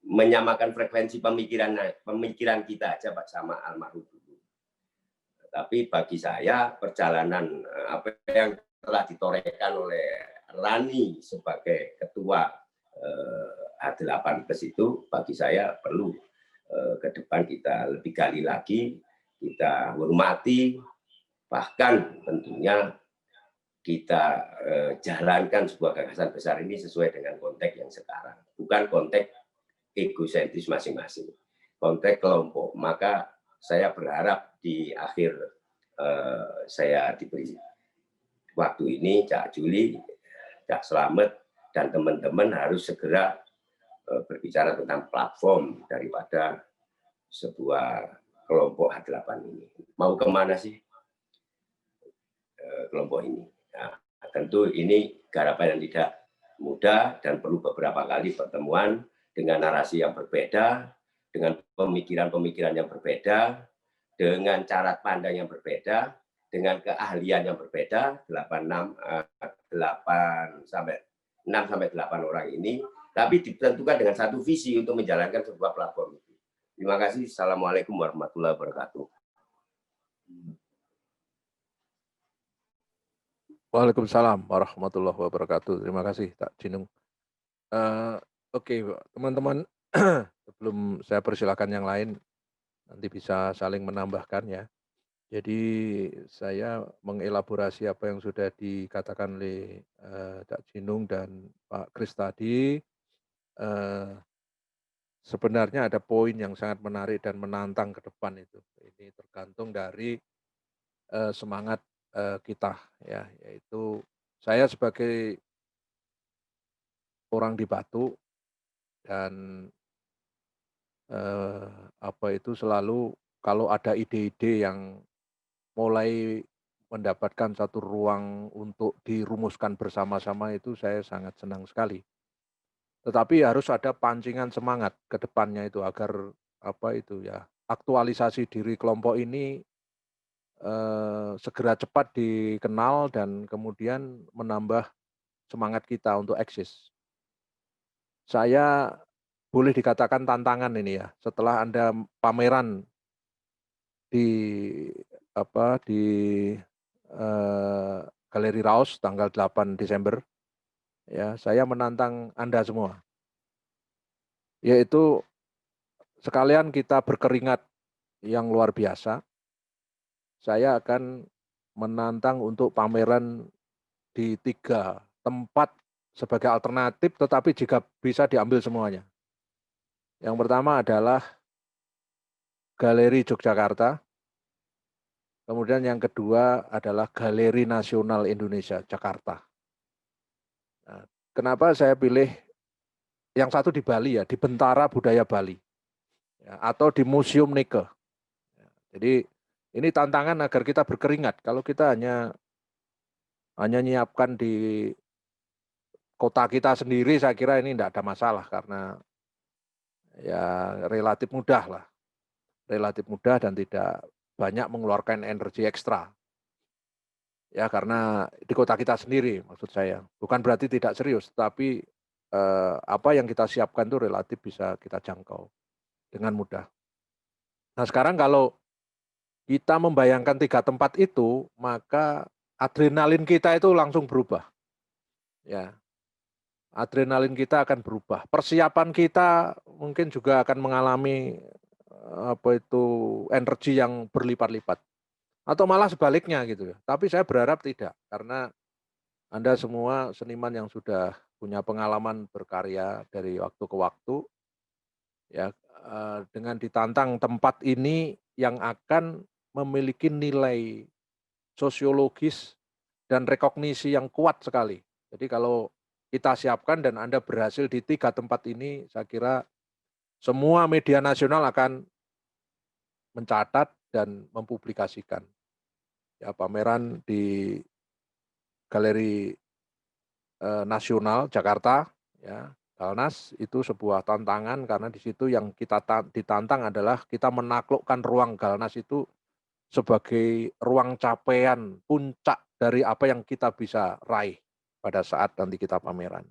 menyamakan frekuensi pemikiran kita aja Pak sama almarhum dulu. Tapi bagi saya perjalanan apa yang telah ditorehkan oleh Rani sebagai ketua H8 Plus itu bagi saya perlu ke depan kita lebih gali lagi, kita hormati, bahkan tentunya kita jalankan sebuah gagasan besar ini sesuai dengan konteks yang sekarang, bukan konteks egosentris masing-masing, konteks kelompok. Maka saya berharap di akhir saya diberi waktu ini, Cak Juli, Cak Slamet, dan teman-teman harus segera berbicara tentang platform daripada sebuah kelompok H8 ini. Mau kemana sih kelompok ini? Nah, tentu ini garapan yang tidak mudah dan perlu beberapa kali pertemuan dengan narasi yang berbeda, dengan pemikiran-pemikiran yang berbeda, dengan cara pandang yang berbeda, dengan keahlian yang berbeda, 6 sampai 8 orang ini, tapi ditentukan dengan satu visi untuk menjalankan sebuah platform itu. Terima kasih. Assalamualaikum warahmatullahi wabarakatuh. Waalaikumsalam warahmatullahi wabarakatuh. Terima kasih, Kak Jinung. Oke, teman-teman, sebelum saya persilakan yang lain, nanti bisa saling menambahkan ya. Jadi saya mengelaborasi apa yang sudah dikatakan oleh Kak Jinung dan Pak Kris tadi. Sebenarnya ada poin yang sangat menarik dan menantang ke depan itu. Ini tergantung dari semangat kita ya, yaitu saya sebagai orang di Batu dan apa itu selalu kalau ada ide-ide yang mulai mendapatkan satu ruang untuk dirumuskan bersama-sama itu saya sangat senang sekali. Tetapi harus ada pancingan semangat ke depannya itu agar apa itu ya, aktualisasi diri kelompok ini segera cepat dikenal dan kemudian menambah semangat kita untuk eksis. Saya boleh dikatakan tantangan ini ya, setelah Anda pameran di Galeri Raos tanggal 8 Desember, ya saya menantang Anda semua, yaitu sekalian kita berkeringat yang luar biasa. Saya akan menantang untuk pameran di 3 tempat sebagai alternatif, tetapi jika bisa diambil semuanya. Yang pertama adalah Galeri Yogyakarta, kemudian yang kedua adalah Galeri Nasional Indonesia, Jakarta. Nah, kenapa saya pilih yang satu di Bali ya, di Bentara Budaya Bali, ya, atau di Museum Nike. Jadi ini tantangan agar kita berkeringat. Kalau kita hanya nyiapkan di kota kita sendiri, saya kira ini tidak ada masalah karena ya relatif mudah lah, relatif mudah dan tidak banyak mengeluarkan energi ekstra. Ya karena di kota kita sendiri maksud saya. Bukan berarti tidak serius, tapi apa yang kita siapkan itu relatif bisa kita jangkau dengan mudah. Nah sekarang kalau kita membayangkan 3 tempat itu, maka adrenalin kita itu langsung berubah. Ya, adrenalin kita akan berubah. Persiapan kita mungkin juga akan mengalami energi yang berlipat-lipat. Atau malah sebaliknya gitu ya. Tapi saya berharap tidak, karena Anda semua seniman yang sudah punya pengalaman berkarya dari waktu ke waktu, ya dengan ditantang tempat ini yang akan memiliki nilai sosiologis dan rekognisi yang kuat sekali. Jadi kalau kita siapkan dan Anda berhasil di 3 tempat ini, saya kira semua media nasional akan mencatat dan mempublikasikan. Ya, pameran di Galeri Nasional Jakarta, ya, Galnas itu sebuah tantangan karena di situ yang kita ditantang adalah kita menaklukkan ruang Galnas itu sebagai ruang capaian puncak dari apa yang kita bisa raih pada saat nanti kita pameran.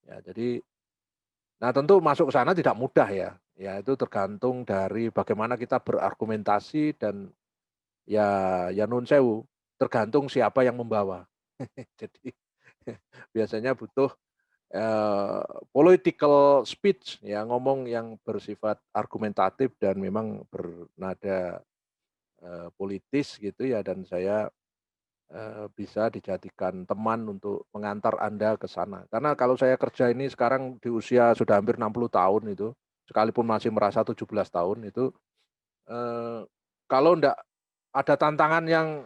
Ya, jadi Nah, tentu masuk ke sana tidak mudah ya. Ya, itu tergantung dari bagaimana kita berargumentasi dan ya nun sewu, tergantung siapa yang membawa. Jadi biasanya butuh political speech ya, ngomong yang bersifat argumentatif dan memang bernada politis gitu ya, dan saya bisa dijadikan teman untuk mengantar Anda ke sana. Karena kalau saya kerja ini sekarang di usia sudah hampir 60 tahun itu, sekalipun masih merasa 17 tahun itu, kalau enggak ada tantangan yang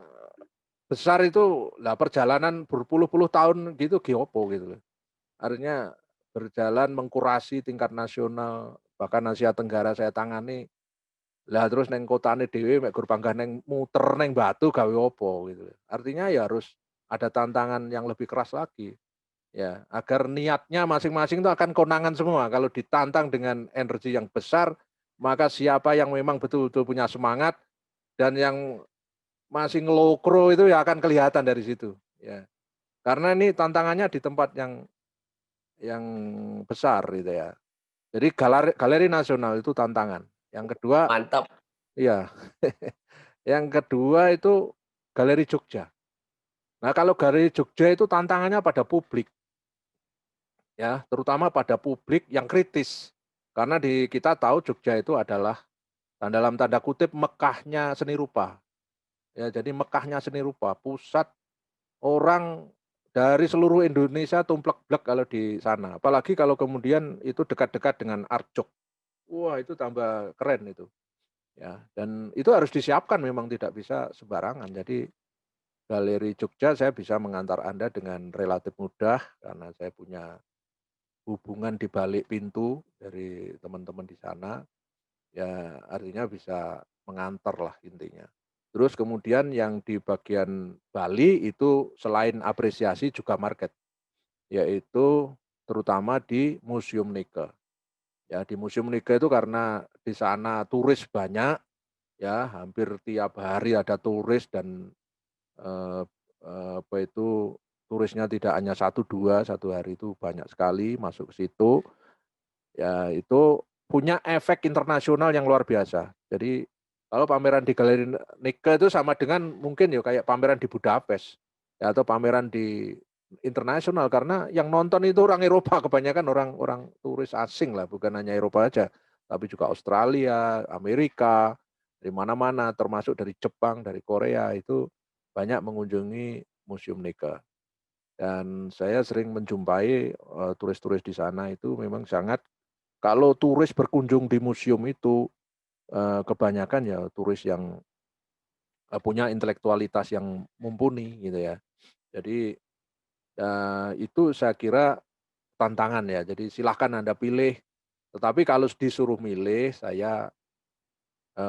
besar itu, lah perjalanan berpuluh-puluh tahun gitu giopo gitu loh. Artinya berjalan mengkurasi tingkat nasional, bahkan Asia Tenggara saya tangani, lah terus neng kotane dhewe mek gur panggah neng muter neng Batu gawe opo gitu. Artinya ya harus ada tantangan yang lebih keras lagi. Ya, agar niatnya masing-masing itu akan konangan semua. Kalau ditantang dengan energi yang besar, maka siapa yang memang betul-betul punya semangat dan yang masih ngelokro itu ya akan kelihatan dari situ. Ya, karena ini tantangannya di tempat yang besar gitu ya. Jadi galeri nasional itu tantangan. Yang kedua, Mantap. iya. Yang kedua itu Galeri Jogja. Nah, kalau Galeri Jogja itu tantangannya pada publik. Ya, terutama pada publik yang kritis. Karena kita tahu Jogja itu adalah dalam tanda kutip Mekahnya seni rupa. Ya, jadi Mekahnya seni rupa, pusat orang dari seluruh Indonesia tumplek-blek kalau di sana. Apalagi kalau kemudian itu dekat-dekat dengan Art Jog. Wah, itu tambah keren itu. Ya, dan itu harus disiapkan, memang tidak bisa sembarangan. Jadi Galeri Jogja saya bisa mengantar Anda dengan relatif mudah karena saya punya hubungan di balik pintu dari teman-teman di sana. Ya, artinya bisa mengantar lah intinya. Terus kemudian yang di bagian Bali itu selain apresiasi juga market, yaitu terutama di Museum Nike. Ya, di Museum Nike itu karena di sana turis banyak, ya hampir tiap hari ada turis dan eh, apa itu turisnya tidak hanya 1-2, satu hari itu banyak sekali masuk ke situ. Ya, itu punya efek internasional yang luar biasa. Jadi kalau pameran di Galeri Nike itu sama dengan mungkin ya kayak pameran di Budapest ya, atau pameran di internasional, karena yang nonton itu orang Eropa, kebanyakan orang turis asing lah, bukan hanya Eropa aja, tapi juga Australia, Amerika, dari mana-mana, termasuk dari Jepang, dari Korea, itu banyak mengunjungi Museum Nike. Dan saya sering menjumpai turis-turis di sana itu memang sangat, kalau turis berkunjung di museum itu kebanyakan ya turis yang punya intelektualitas yang mumpuni gitu ya. Jadi itu saya kira tantangan ya. Jadi silahkan Anda pilih. Tetapi kalau disuruh milih, saya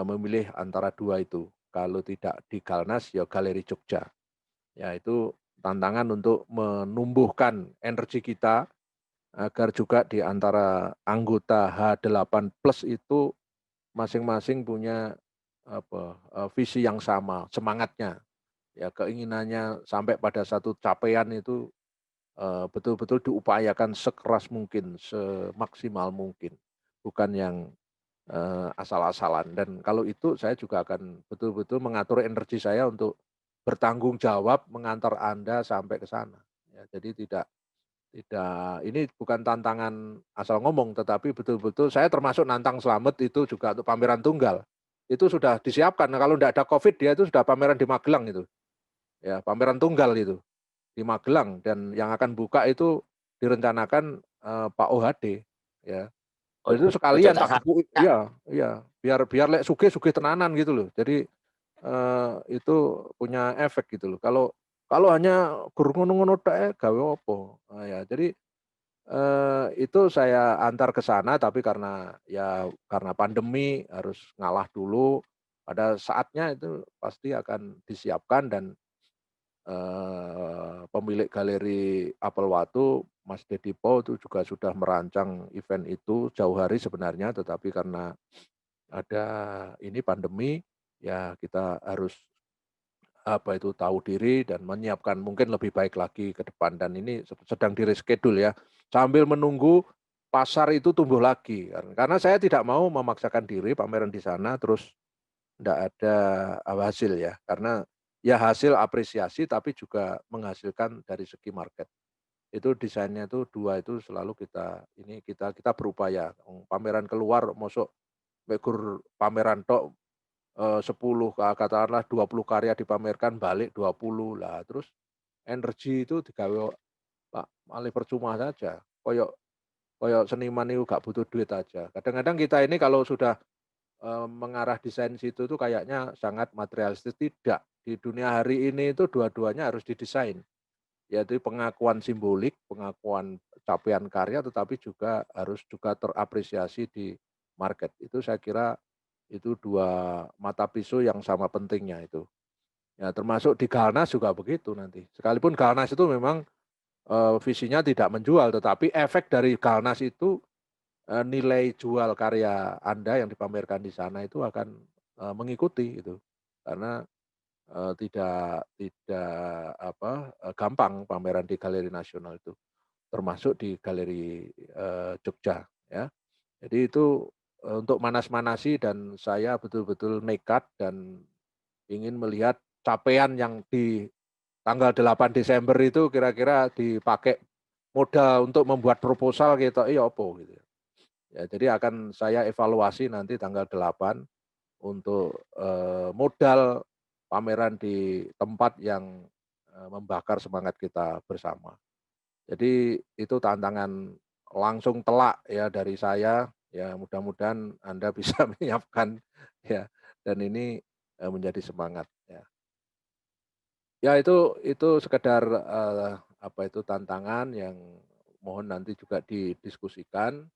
memilih antara dua itu. Kalau tidak di Galnas, ya Galeri Jogja. Ya, itu tantangan untuk menumbuhkan energi kita agar juga di antara anggota H8 Plus itu masing-masing punya visi yang sama, semangatnya, ya keinginannya sampai pada satu capaian itu betul-betul diupayakan sekeras mungkin, semaksimal mungkin, bukan yang asal-asalan. Dan kalau itu saya juga akan betul-betul mengatur energi saya untuk bertanggung jawab mengantar Anda sampai ke sana. Ya, jadi tidak ini bukan tantangan asal ngomong, tetapi betul-betul saya termasuk nantang Slamet itu juga untuk pameran tunggal. Itu sudah disiapkan. Nah, kalau tidak ada COVID, dia itu sudah pameran di Magelang itu. Ya, pameran tunggal itu di Magelang, dan yang akan buka itu direncanakan Pak OHD, ya. Jadi itu sekalian tak gebuk, iya, biar lek sugih tenanan gitu loh. Jadi itu punya efek gitu loh. Kalau hanya gur ngono-ngono tok gawe opo. Nah, ya, jadi itu saya antar ke sana, tapi karena pandemi harus ngalah dulu. Pada saatnya itu pasti akan disiapkan, dan pemilik galeri Apel Watu, Mas Dedi Po, itu juga sudah merancang event itu jauh hari sebenarnya, tetapi karena ada ini pandemi, ya kita harus tahu diri dan menyiapkan mungkin lebih baik lagi ke depan, dan ini sedang di reschedule ya, sambil menunggu pasar itu tumbuh lagi. Karena saya tidak mau memaksakan diri pameran di sana terus tidak ada hasil ya. Karena ya hasil apresiasi tapi juga menghasilkan dari segi market. Itu desainnya itu dua itu selalu kita berupaya. Pameran keluar masuk mekur pameran tok 10 katakanlah 20 karya dipamerkan balik 20 lah, terus energi itu digawe Pak malih percuma saja. Koyok seniman itu gak butuh duit aja. Kadang-kadang kita ini kalau sudah mengarah desain situ tuh kayaknya sangat materialistis. Tidak. Di dunia hari ini itu dua-duanya harus didesain. Yaitu pengakuan simbolik, pengakuan capaian karya, tetapi juga harus juga terapresiasi di market. Itu saya kira itu dua mata pisau yang sama pentingnya itu. Ya termasuk di Galnas juga begitu nanti. Sekalipun Galnas itu memang visinya tidak menjual, tetapi efek dari Galnas itu nilai jual karya Anda yang dipamerkan di sana itu akan mengikuti itu. Karena tidak gampang pameran di Galeri Nasional itu, termasuk di Galeri Jogja ya. Jadi itu untuk manas-manasi dan saya betul-betul nekat dan ingin melihat capaian yang di tanggal 8 Desember itu kira-kira dipakai modal untuk membuat proposal gitu, iya opo gitu. Ya, jadi akan saya evaluasi nanti tanggal 8 untuk modal pameran di tempat yang membakar semangat kita bersama. Jadi itu tantangan langsung telak ya dari saya. Ya mudah-mudahan Anda bisa menyiapkan ya dan ini menjadi semangat ya. Ya itu sekedar tantangan yang mohon nanti juga didiskusikan.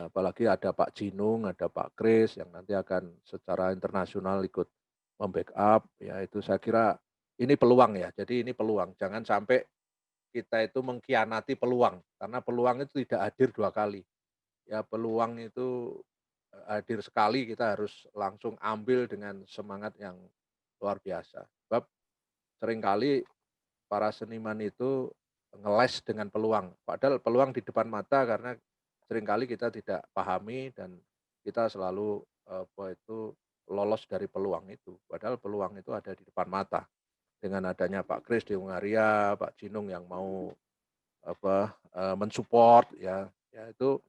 Apalagi ada Pak Jinung, ada Pak Kris yang nanti akan secara internasional ikut membackup. Ya itu saya kira ini peluang ya. Jadi ini peluang. Jangan sampai kita itu mengkhianati peluang, karena peluang itu tidak hadir 2 kali. Ya peluang itu hadir sekali, kita harus langsung ambil dengan semangat yang luar biasa. Sebab seringkali para seniman itu ngeles dengan peluang, padahal peluang di depan mata karena seringkali kita tidak pahami dan kita selalu lolos dari peluang itu, padahal peluang itu ada di depan mata. Dengan adanya Pak Kris di Hungaria, Pak Jinung yang mau mensupport ya itu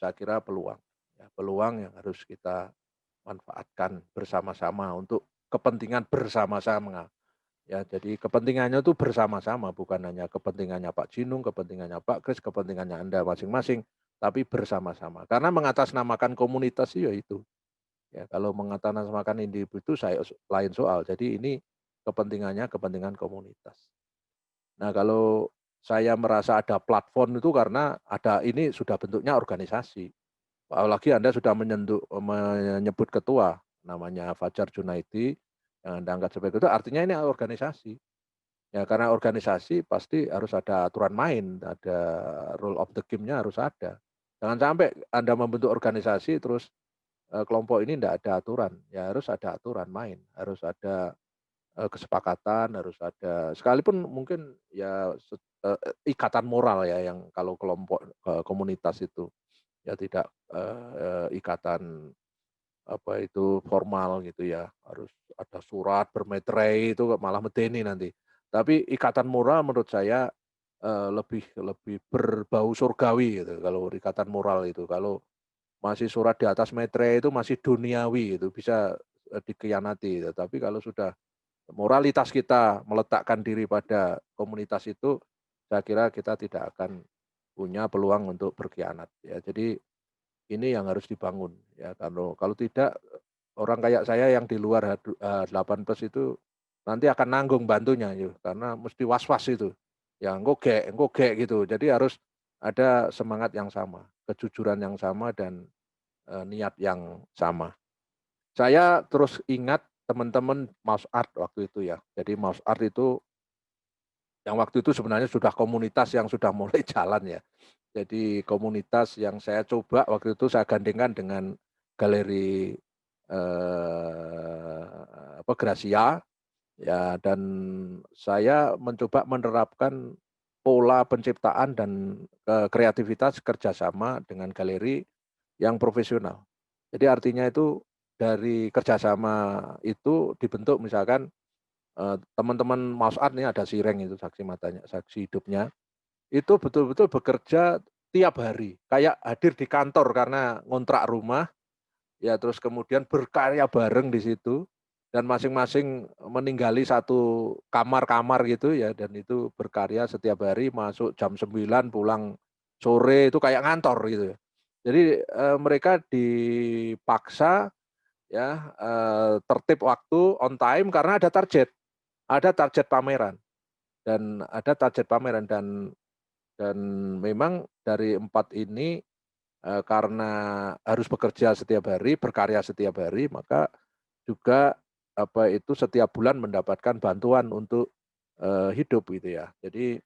saya kira peluang yang harus kita manfaatkan bersama-sama untuk kepentingan bersama-sama ya. Jadi kepentingannya itu bersama-sama, bukan hanya kepentingannya Pak Jinung, kepentingannya Pak Kris, kepentingannya Anda masing-masing, tapi bersama-sama. Karena mengatasnamakan komunitas itu ya, kalau mengatasnamakan individu saya lain soal. Jadi ini kepentingannya kepentingan komunitas. Nah, kalau saya merasa ada platform itu karena ini sudah bentuknya organisasi. Apalagi Anda sudah menyebut ketua namanya Fajar Junaidi yang Anda angkat sebagai ketua, artinya ini organisasi. Ya, karena organisasi pasti harus ada aturan main, ada rule of the game-nya harus ada. Jangan sampai Anda membentuk organisasi terus kelompok ini tidak ada aturan. Ya harus ada aturan main, harus ada kesepakatan, harus ada sekalipun mungkin ya ikatan moral ya yang kalau kelompok komunitas itu ya tidak ikatan formal gitu ya, harus ada surat bermeterai itu malah medeni nanti. Tapi ikatan moral menurut saya lebih berbau surgawi gitu kalau ikatan moral itu. Kalau masih surat di atas meterai itu masih duniawi, itu bisa dikhianati. Tapi kalau sudah moralitas kita meletakkan diri pada komunitas itu, saya kira kita tidak akan punya peluang untuk berkhianat ya. Jadi ini yang harus dibangun ya. Kalau tidak, orang kayak saya yang di luar 8 plus itu nanti akan nanggung bantunya ya, karena mesti was-was itu. Ya engko gek gitu. Jadi harus ada semangat yang sama, kejujuran yang sama dan niat yang sama. Saya terus ingat teman-teman Mouse Art waktu itu ya. Jadi Mouse Art itu yang waktu itu sebenarnya sudah komunitas yang sudah mulai jalan ya. Jadi komunitas yang saya coba waktu itu saya gandengkan dengan galeri Gracia ya, dan saya mencoba menerapkan pola penciptaan dan kreativitas kerjasama dengan galeri yang profesional. Jadi artinya itu dari kerjasama itu dibentuk misalkan teman-teman Mouse Art nih ada Sireng itu saksi matanya, saksi hidupnya, itu betul-betul bekerja tiap hari, kayak hadir di kantor karena ngontrak rumah, ya terus kemudian berkarya bareng di situ, dan masing-masing meninggali satu kamar-kamar gitu ya, dan itu berkarya setiap hari, masuk jam 9 pulang sore, itu kayak ngantor gitu ya. Jadi mereka dipaksa ya tertib waktu, on time karena ada target pameran dan memang dari 4 ini karena harus bekerja setiap hari, berkarya setiap hari, maka juga setiap bulan mendapatkan bantuan untuk hidup gitu ya. Jadi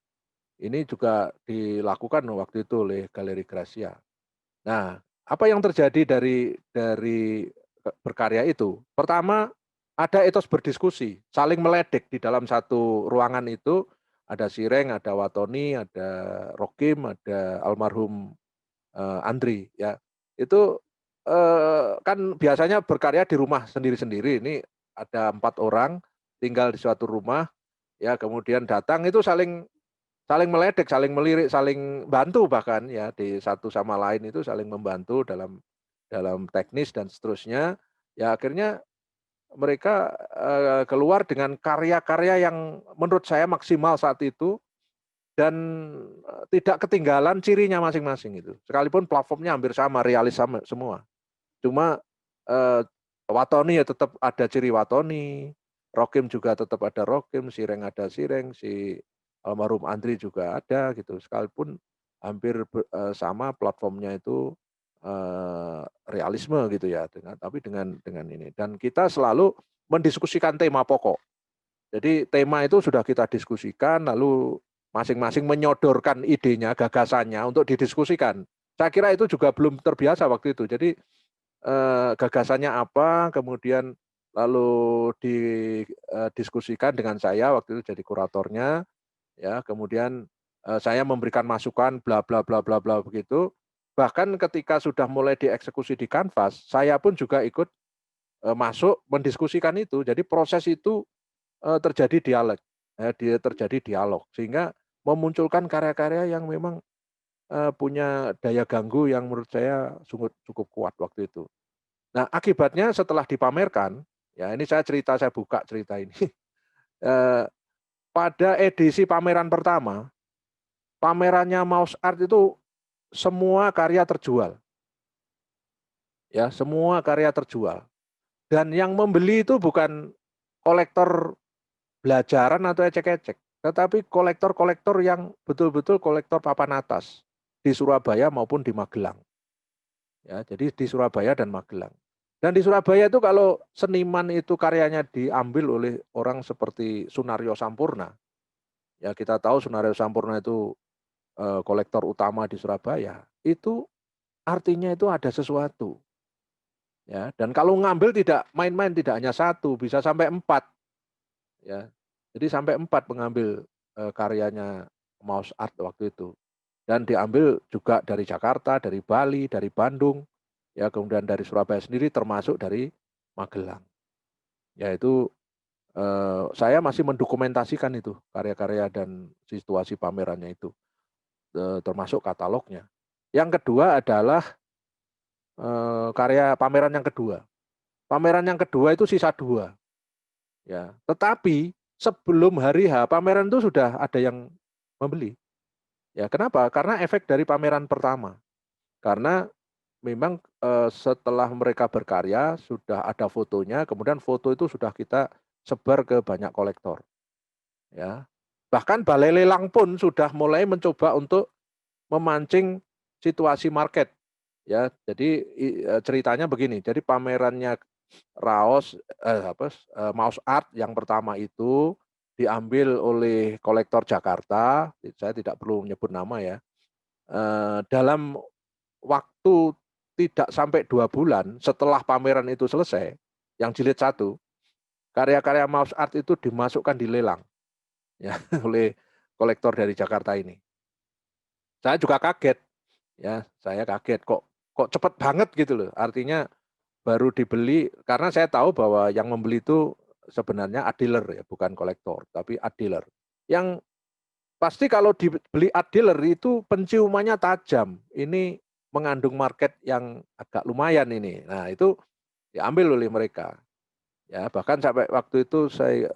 ini juga dilakukan waktu itu oleh Galeri Gracia. Nah, apa yang terjadi dari berkarya itu? Pertama, ada etos berdiskusi, saling meledek di dalam satu ruangan itu. Ada Sireng, ada Watoni, ada Rokim, ada almarhum Andri ya. Itu kan biasanya berkarya di rumah sendiri-sendiri. Ini ada 4 orang tinggal di suatu rumah ya, kemudian datang itu saling meledek, saling melirik, saling bantu bahkan ya, di satu sama lain itu saling membantu dalam teknis dan seterusnya. Ya akhirnya mereka keluar dengan karya-karya yang menurut saya maksimal saat itu dan tidak ketinggalan cirinya masing-masing itu. Sekalipun platformnya hampir sama, realis sama semua. Cuma Watoni ya tetap ada ciri Watoni, Rokim juga tetap ada Rokim, Sireng ada Sireng, si almarhum Andri juga ada gitu. Sekalipun hampir sama platformnya itu realisme gitu ya, tapi dengan ini. Dan kita selalu mendiskusikan tema pokok. Jadi tema itu sudah kita diskusikan, lalu masing-masing menyodorkan idenya, gagasannya untuk didiskusikan. Saya kira itu juga belum terbiasa waktu itu. Jadi gagasannya apa, kemudian lalu didiskusikan dengan saya waktu itu jadi kuratornya, ya. Kemudian saya memberikan masukan, bla bla bla bla bla begitu. Bahkan ketika sudah mulai dieksekusi di kanvas, saya pun juga ikut masuk mendiskusikan itu. Jadi proses itu terjadi dialog, sehingga memunculkan karya-karya yang memang punya daya ganggu yang menurut saya cukup kuat waktu itu. Nah, akibatnya setelah dipamerkan, ya ini saya buka cerita ini. Pada edisi pameran pertama, pamerannya Mouse Art itu semua karya terjual. Ya, semua karya terjual. Dan yang membeli itu bukan kolektor belajaran atau ecek-ecek, tetapi kolektor-kolektor yang betul-betul kolektor papan atas di Surabaya maupun di Magelang. Ya, jadi di Surabaya dan Magelang. Dan di Surabaya itu kalau seniman itu karyanya diambil oleh orang seperti Sunaryo Sampurna, ya kita tahu Sunaryo Sampurna itu kolektor utama di Surabaya, itu artinya itu ada sesuatu. Ya, dan kalau ngambil tidak main-main, tidak hanya 1, bisa sampai 4. Ya, jadi sampai 4 mengambil karyanya Mouse Art waktu itu. Dan diambil juga dari Jakarta, dari Bali, dari Bandung, ya kemudian dari Surabaya sendiri, termasuk dari Magelang. Yaitu saya masih mendokumentasikan itu karya-karya dan situasi pamerannya itu, termasuk katalognya. Yang kedua adalah karya pameran yang kedua. Pameran yang kedua itu sisa 2. Ya, tetapi sebelum hari H pameran itu sudah ada yang membeli. Ya, kenapa? Karena efek dari pameran pertama. Karena memang setelah mereka berkarya sudah ada fotonya, kemudian foto itu sudah kita sebar ke banyak kolektor. Ya. Bahkan Balai Lelang pun sudah mulai mencoba untuk memancing situasi market. Ya, jadi ceritanya begini. Jadi pamerannya Mouse Art yang pertama itu diambil oleh kolektor Jakarta. Saya tidak perlu menyebut nama ya. Dalam waktu tidak sampai 2 bulan setelah pameran itu selesai, yang jilid 1, karya-karya Mouse Art itu dimasukkan di lelang, ya, oleh kolektor dari Jakarta ini. Saya juga kaget, ya, saya kaget kok cepet banget gitu loh. Artinya baru dibeli karena saya tahu bahwa yang membeli itu sebenarnya art dealer ya, bukan kolektor, tapi art dealer. Yang pasti kalau dibeli art dealer itu penciumannya tajam. Ini mengandung market yang agak lumayan ini. Nah, itu diambil oleh mereka. Ya, bahkan sampai waktu itu saya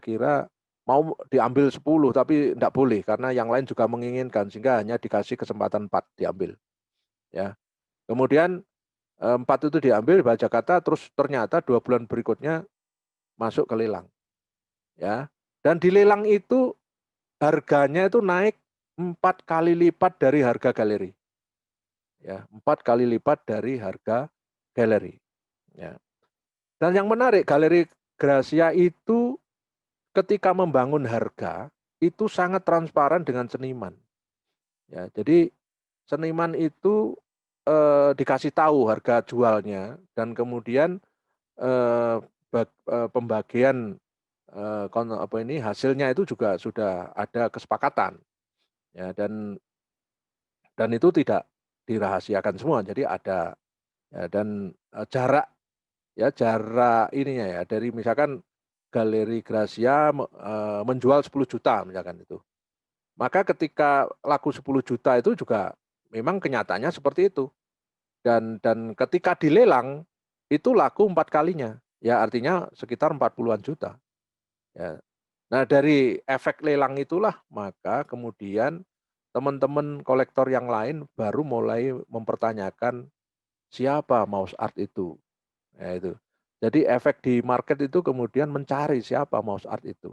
kira mau diambil 10 tapi tidak boleh karena yang lain juga menginginkan sehingga hanya dikasih kesempatan 4 diambil. Ya. Kemudian 4 itu diambil di Jakarta terus ternyata 2 bulan berikutnya masuk ke lelang. Ya. Dan di lelang itu harganya itu naik 4 kali lipat dari harga galeri. Ya, 4 kali lipat dari harga galeri. Ya. Dan yang menarik, Galeri Gracia itu ketika membangun harga itu sangat transparan dengan seniman. Ya, jadi seniman itu dikasih tahu harga jualnya dan kemudian pembagian hasilnya itu juga sudah ada kesepakatan. Ya, dan itu tidak dirahasiakan semua. Jadi ada ya, dan jarak ininya ya dari misalkan Galeri Gracia menjual 10 juta misalkan itu. Maka ketika laku 10 juta itu juga memang kenyataannya seperti itu. Dan ketika dilelang itu laku 4 kalinya. Ya artinya sekitar 40-an juta. Ya. Nah, dari efek lelang itulah maka kemudian teman-teman kolektor yang lain baru mulai mempertanyakan siapa Mouse Art itu. Ya, itu. Jadi efek di market itu kemudian mencari siapa Mouse Art itu.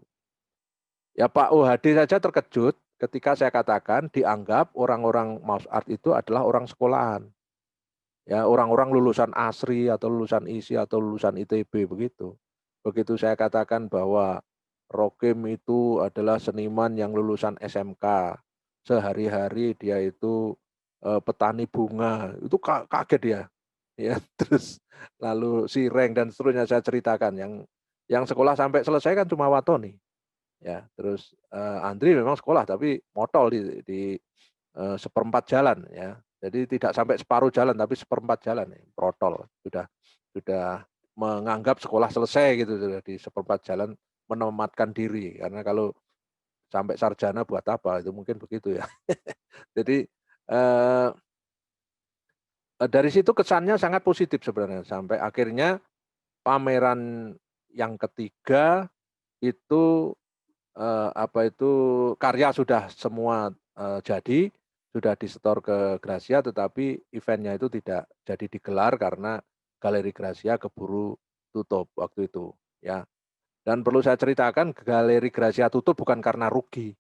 Ya Pak OHD saja terkejut ketika saya katakan dianggap orang-orang Mouse Art itu adalah orang sekolahan. Ya, orang-orang lulusan ASRI atau lulusan ISI atau lulusan ITB begitu. Begitu saya katakan bahwa Rokim itu adalah seniman yang lulusan SMK. Sehari-hari dia itu petani bunga. Itu kaget dia. Ya, terus lalu Sireng dan seterusnya saya ceritakan yang sekolah sampai selesai kan cuma Watoni. Ya, terus Andri memang sekolah tapi motol di seperempat jalan ya. Jadi tidak sampai separuh jalan tapi seperempat jalan ya, protol sudah menganggap sekolah selesai gitu sudah di seperempat jalan menematkan diri karena kalau sampai sarjana buat apa itu mungkin begitu ya. Jadi dari situ kesannya sangat positif sebenarnya sampai akhirnya pameran yang ketiga itu karya sudah semua jadi sudah disetor ke Gracia tetapi eventnya itu tidak jadi digelar karena Galeri Gracia keburu tutup waktu itu ya. Dan perlu saya ceritakan Galeri Gracia tutup bukan karena rugi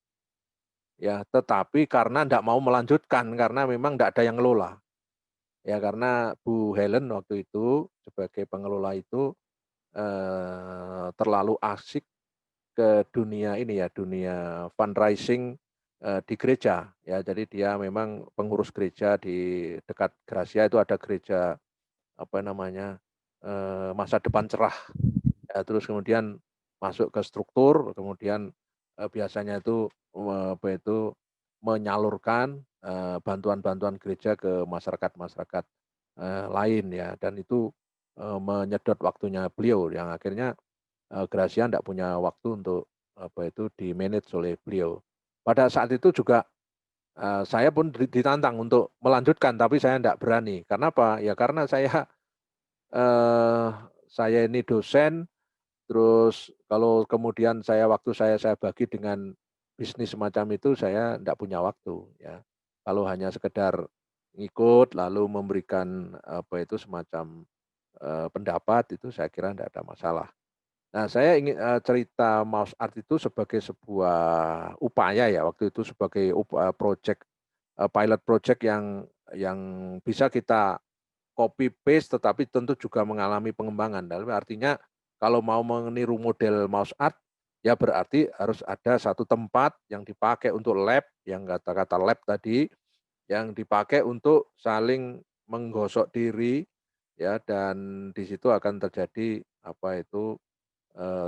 ya, tetapi karena tidak mau melanjutkan karena memang tidak ada yang ngelola. Ya karena Bu Helen waktu itu sebagai pengelola itu terlalu asik ke dunia ini ya, dunia fundraising di gereja ya. Jadi dia memang pengurus gereja di dekat Gracia itu ada gereja masa depan cerah. Ya, terus kemudian masuk ke struktur, kemudian biasanya itu menyalurkan bantuan-bantuan gereja ke masyarakat-masyarakat lain ya, dan itu menyedot waktunya beliau yang akhirnya Gracia tidak punya waktu untuk di-manage oleh beliau. Pada saat itu juga saya pun ditantang untuk melanjutkan, tapi saya tidak berani. Karena apa? Ya karena saya ini dosen, terus kalau kemudian waktu saya bagi dengan bisnis semacam itu, saya tidak punya waktu. Ya, kalau hanya sekedar ngikut lalu memberikan semacam pendapat itu saya kira tidak ada masalah. Nah, saya ingin cerita Mouse Art itu sebagai sebuah upaya ya waktu itu sebagai pilot project yang bisa kita copy paste tetapi tentu juga mengalami pengembangan. Dalam artinya kalau mau meniru model Mouse Art ya berarti harus ada satu tempat yang dipakai untuk lab, yang kata-kata lab tadi, yang dipakai untuk saling menggosok diri ya, dan di situ akan terjadi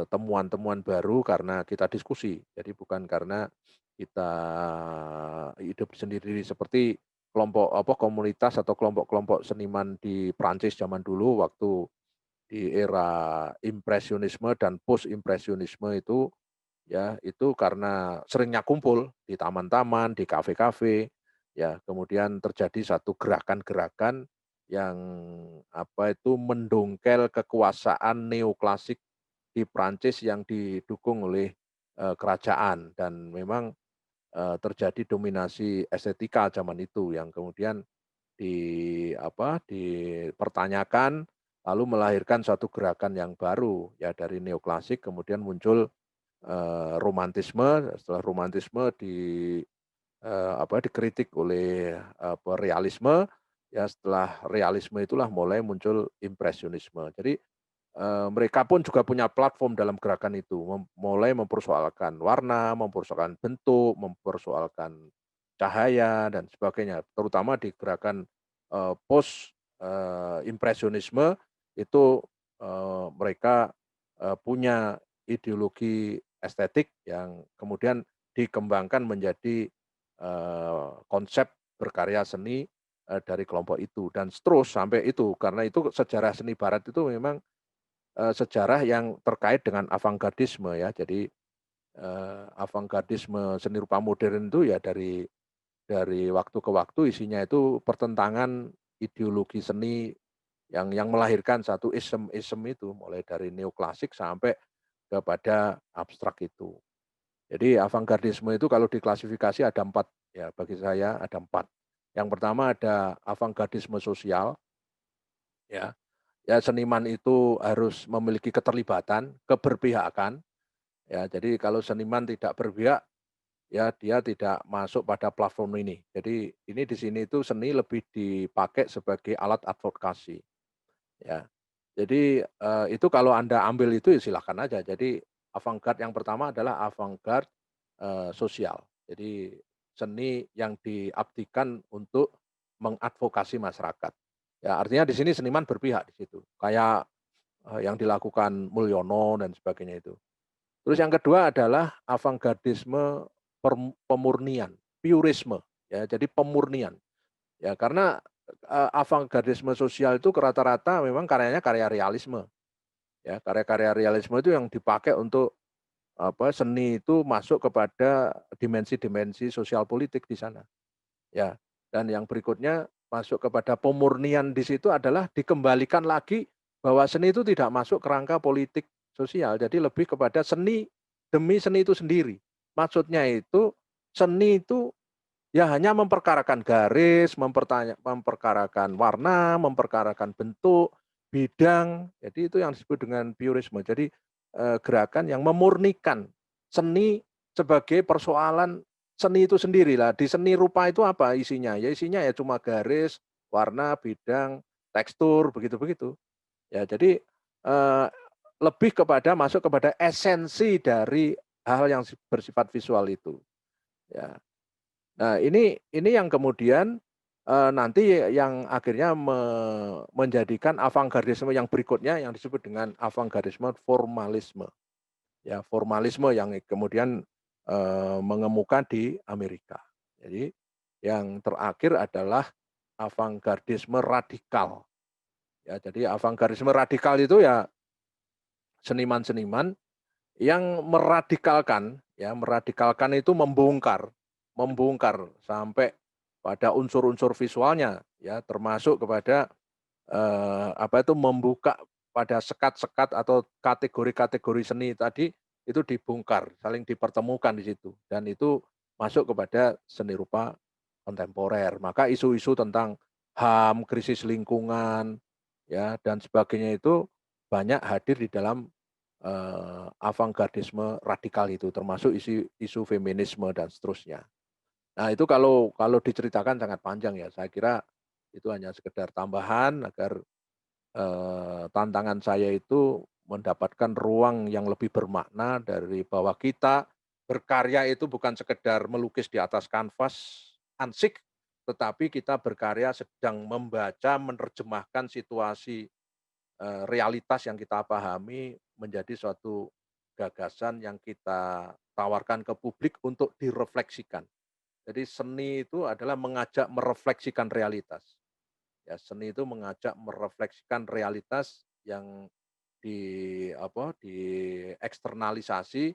temuan-temuan baru karena kita diskusi. Jadi bukan karena kita hidup sendiri seperti komunitas atau kelompok-kelompok seniman di Prancis zaman dulu waktu di era impresionisme dan post impresionisme itu ya itu karena seringnya kumpul di taman-taman, di kafe-kafe, ya kemudian terjadi satu gerakan-gerakan yang mendongkel kekuasaan neoklasik di Prancis yang didukung oleh kerajaan dan memang terjadi dominasi estetika zaman itu yang kemudian dipertanyakan lalu melahirkan suatu gerakan yang baru ya dari neoklasik kemudian muncul romantisme setelah romantisme dikritik oleh realisme ya setelah realisme itulah mulai muncul impresionisme. Jadi mereka pun juga punya platform dalam gerakan itu, mulai mempersoalkan warna, mempersoalkan bentuk, mempersoalkan cahaya dan sebagainya. Terutama di gerakan post impresionisme itu mereka punya ideologi estetik yang kemudian dikembangkan menjadi konsep berkarya seni dari kelompok itu dan terus sampai itu karena itu sejarah seni barat itu memang sejarah yang terkait dengan avantgardisme ya. Jadi avantgardisme seni rupa modern itu ya dari waktu ke waktu isinya itu pertentangan ideologi seni yang melahirkan satu ism itu mulai dari neoklasik sampai kepada abstrak itu. Jadi avantgardisme itu kalau diklasifikasi ada 4 ya bagi saya ada 4. Yang pertama ada avantgardisme sosial ya. Ya seniman itu harus memiliki keterlibatan, keberpihakan. Ya, jadi kalau seniman tidak berpihak, ya dia tidak masuk pada platform ini. Jadi ini di sini itu seni lebih dipakai sebagai alat advokasi. Ya, jadi itu kalau Anda ambil itu ya silahkan aja. Jadi avant-garde yang pertama adalah avant-garde sosial. Jadi seni yang diabdikan untuk mengadvokasi masyarakat. Ya, artinya di sini seniman berpihak di situ. Kayak yang dilakukan Mulyono dan sebagainya itu. Terus yang kedua adalah avantgardisme pemurnian, purisme. Ya, jadi pemurnian. Ya, karena avantgardisme sosial itu rata-rata memang karyanya karya realisme. Ya, karya-karya realisme itu yang dipakai untuk seni itu masuk kepada dimensi-dimensi sosial politik di sana. Ya, dan yang berikutnya masuk kepada pemurnian di situ adalah dikembalikan lagi bahwa seni itu tidak masuk kerangka politik sosial, jadi lebih kepada seni demi seni itu sendiri. Maksudnya itu seni itu ya hanya memperkarakan garis, memperkarakan warna, memperkarakan bentuk, bidang. Jadi itu yang disebut dengan purisme. Jadi gerakan yang memurnikan seni sebagai persoalan seni itu sendiri lah. Di seni rupa itu apa isinya? Ya isinya ya cuma garis, warna, bidang, tekstur, begitu-begitu. Ya jadi lebih kepada masuk kepada esensi dari hal yang bersifat visual itu. Ya. Nah, ini yang kemudian nanti yang akhirnya menjadikan avantgardisme yang berikutnya yang disebut dengan avantgardisme formalisme. Ya, formalisme yang kemudian mengemuka di Amerika. Jadi yang terakhir adalah avantgardisme radikal. Ya, jadi avantgardisme radikal itu ya seniman-seniman yang meradikalkan itu membongkar sampai pada unsur-unsur visualnya ya termasuk kepada membuka pada sekat-sekat atau kategori-kategori seni tadi itu dibongkar, saling dipertemukan di situ dan itu masuk kepada seni rupa kontemporer. Maka isu-isu tentang HAM, krisis lingkungan ya dan sebagainya itu banyak hadir di dalam avantgardisme radikal itu termasuk isu feminisme dan seterusnya. Nah, itu kalau diceritakan sangat panjang ya. Saya kira itu hanya sekedar tambahan agar tantangan saya itu mendapatkan ruang yang lebih bermakna dari bahwa kita berkarya itu bukan sekedar melukis di atas kanvas ansik, tetapi kita berkarya sedang membaca, menerjemahkan situasi realitas yang kita pahami menjadi suatu gagasan yang kita tawarkan ke publik untuk direfleksikan. Jadi seni itu abilidad mengajak merefleksikan realitas. Ya, seni itu mengajak merefleksikan realitas yang dieksternalisasi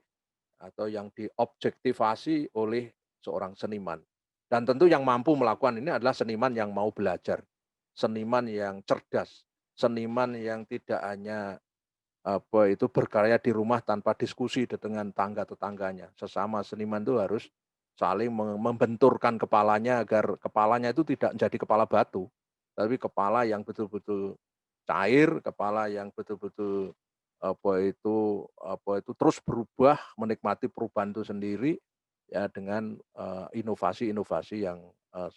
atau yang diobjektivasi oleh seorang seniman. Dan tentu yang mampu melakukan ini adalah seniman yang mau belajar, seniman yang cerdas, seniman yang tidak hanya berkarya di rumah tanpa diskusi dengan tangga-tetangganya. Sesama seniman itu harus saling membenturkan kepalanya agar kepalanya itu tidak menjadi kepala batu, tapi kepala yang betul-betul cair, kepala yang betul-betul terus berubah, menikmati perubahan itu sendiri ya dengan inovasi-inovasi yang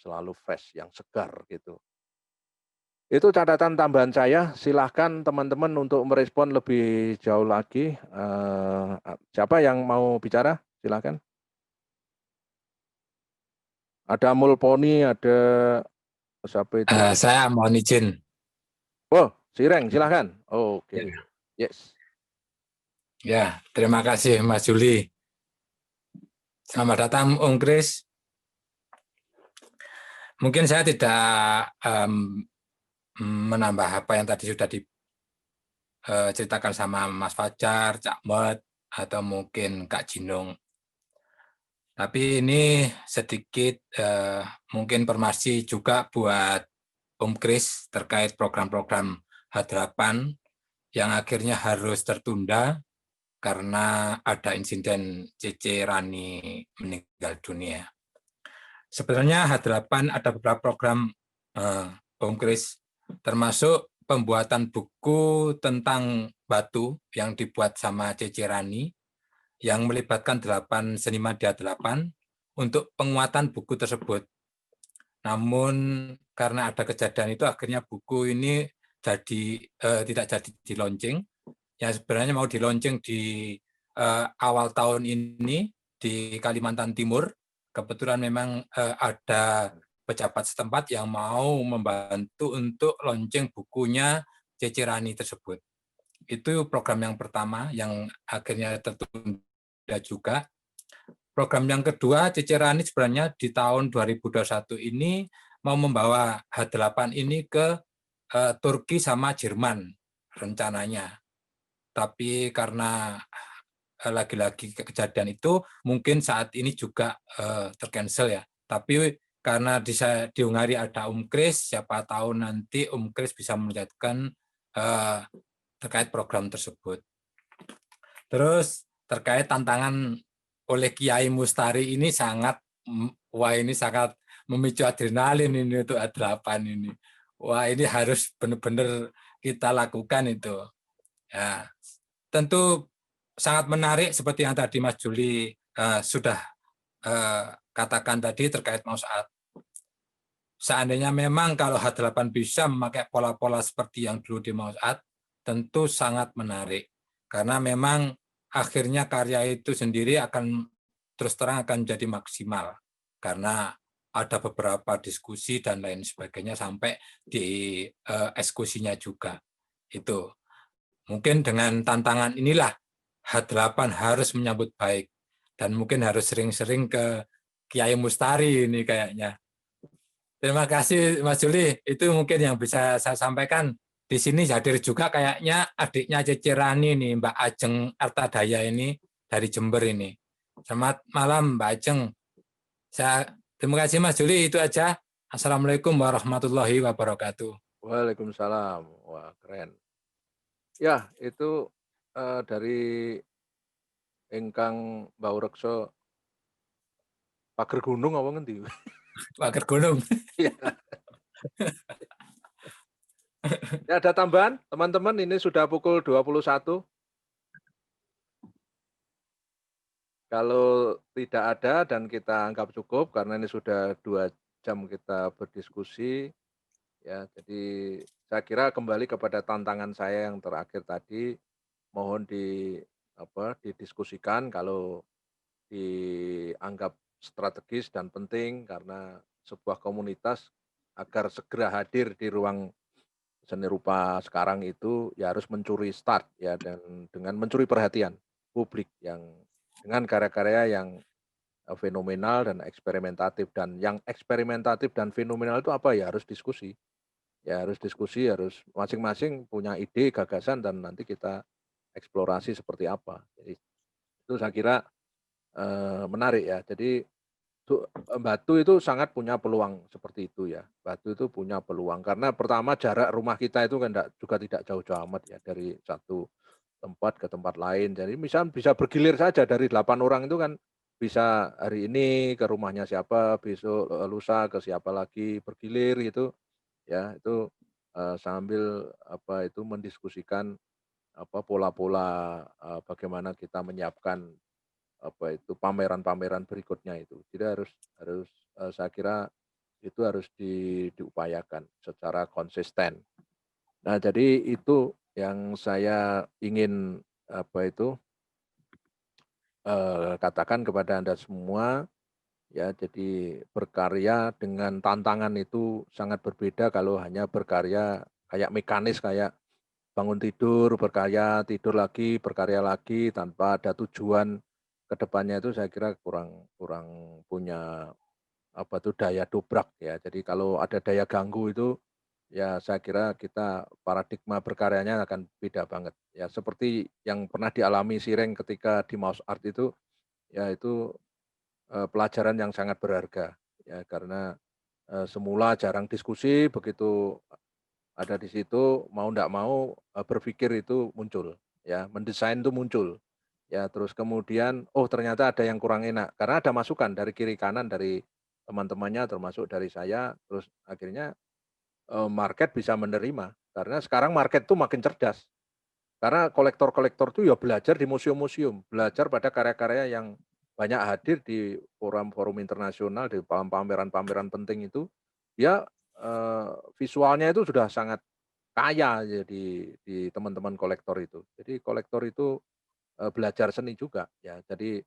selalu fresh, yang segar gitu. Itu catatan tambahan saya. Silahkan teman-teman untuk merespon lebih jauh lagi. Siapa yang mau bicara? Silahkan. Ada Mulponi, ada siapa itu? Saya mohon izin. Oh, Sireng, silahkan. Oke. Yes. Ya, terima kasih Mas Juli. Selamat datang Om Kris. Mungkin saya tidak menambah apa yang tadi sudah diceritakan sama Mas Fajar, Cak Met, atau mungkin Kak Jinung. Tapi ini sedikit mungkin informasi juga buat Om Kris terkait program-program H8 yang akhirnya harus tertunda karena ada insiden CC Rani meninggal dunia. Sebenarnya H8 ada beberapa program Om Kris, termasuk pembuatan buku tentang batu yang dibuat sama CC Rani, yang melibatkan 8 seniman di H8 untuk penguatan buku tersebut. Namun karena ada kejadian itu akhirnya buku ini tidak jadi di launching. Yang sebenarnya mau di launching di awal tahun ini di Kalimantan Timur. Kebetulan memang ada pejabat setempat yang mau membantu untuk launching bukunya CC Rani tersebut. Itu program yang pertama yang akhirnya tertunda juga. Program yang kedua, CC Rani sebenarnya di tahun 2021 ini mau membawa H8 ini ke Turki sama Jerman rencananya. Tapi karena lagi-lagi kejadian itu mungkin saat ini juga tercancel ya. Tapi karena di Hungari ada Om Kris, siapa tahu nanti Om Kris bisa melihatkan terkait program tersebut. Terus terkait tantangan oleh Kiai Mustari ini sangat memicu adrenalin ini untuk H8 ini. Wah, ini harus benar-benar kita lakukan itu. Ya, tentu sangat menarik seperti yang tadi Mas Juli sudah katakan tadi terkait Mausaad. Seandainya memang kalau H8 bisa memakai pola-pola seperti yang dulu di Mausaad, tentu sangat menarik. Karena memang akhirnya karya itu sendiri akan terus terang akan jadi maksimal. Karena ada beberapa diskusi dan lain sebagainya sampai di eksekusinya juga. Itu. Mungkin dengan tantangan inilah H8 harus menyambut baik. Dan mungkin harus sering-sering ke Kiai Mustari ini kayaknya. Terima kasih Mas Juli. Itu mungkin yang bisa saya sampaikan. Di sini hadir juga kayaknya adiknya CC Rani nih, Mbak Ajeng Artadaya ini dari Jember ini. Selamat malam Mbak Ajeng. Terima kasih Mas Juli, itu aja. Assalamualaikum warahmatullahi wabarakatuh. Waalaikumsalam. Wah, keren. Ya, itu dari ingkang Mbak Rekso pager gunung apa ngendi? Pager gunung. Ya, ada tambahan, teman-teman, ini sudah pukul 21. Kalau tidak ada dan kita anggap cukup, karena ini sudah 2 jam kita berdiskusi, ya, jadi saya kira kembali kepada tantangan saya yang terakhir tadi, mohon didiskusikan kalau dianggap strategis dan penting karena sebuah komunitas agar segera hadir di ruang seni rupa sekarang itu ya harus mencuri start ya, dan dengan mencuri perhatian publik yang dengan karya-karya yang fenomenal dan eksperimentatif. Dan yang eksperimentif dan fenomenal itu apa ya, harus diskusi. Ya harus diskusi, harus masing-masing punya ide, gagasan, dan nanti kita eksplorasi seperti apa. Jadi itu saya kira menarik ya. Jadi Batu itu sangat punya peluang seperti itu ya. Batu itu punya peluang karena pertama jarak rumah kita itu kan juga tidak jauh-jauh amat ya dari satu tempat ke tempat lain. Jadi misal bisa bergilir saja dari 8 orang itu kan bisa hari ini ke rumahnya siapa, besok lusa ke siapa lagi, bergilir gitu ya. Itu sambil itu mendiskusikan pola-pola bagaimana kita menyiapkan itu pameran-pameran berikutnya itu. Jadi harus saya kira itu harus diupayakan secara konsisten. Nah, jadi itu yang saya ingin katakan kepada Anda semua ya. Jadi berkarya dengan tantangan itu sangat berbeda kalau hanya berkarya kayak mekanis, kayak bangun tidur, berkarya, tidur lagi, berkarya lagi tanpa ada tujuan ke depannya. Itu saya kira kurang punya daya dobrak ya. Jadi kalau ada daya ganggu itu ya saya kira kita paradigma berkaryanya akan beda banget. Ya seperti yang pernah dialami Sireng ketika di Mouse Art itu, ya itu pelajaran yang sangat berharga ya, karena semula jarang diskusi, begitu ada di situ mau enggak mau berpikir itu muncul ya, mendesain itu muncul ya. Terus kemudian ternyata ada yang kurang enak karena ada masukan dari kiri kanan, dari teman-temannya termasuk dari saya. Terus akhirnya market bisa menerima karena sekarang market tuh makin cerdas, karena kolektor-kolektor tuh ya belajar di museum-museum, belajar pada karya-karya yang banyak hadir di forum-forum internasional, di pameran-pameran penting itu. Ya visualnya itu sudah sangat kaya ya di teman-teman kolektor itu. Jadi kolektor itu belajar seni juga ya. Jadi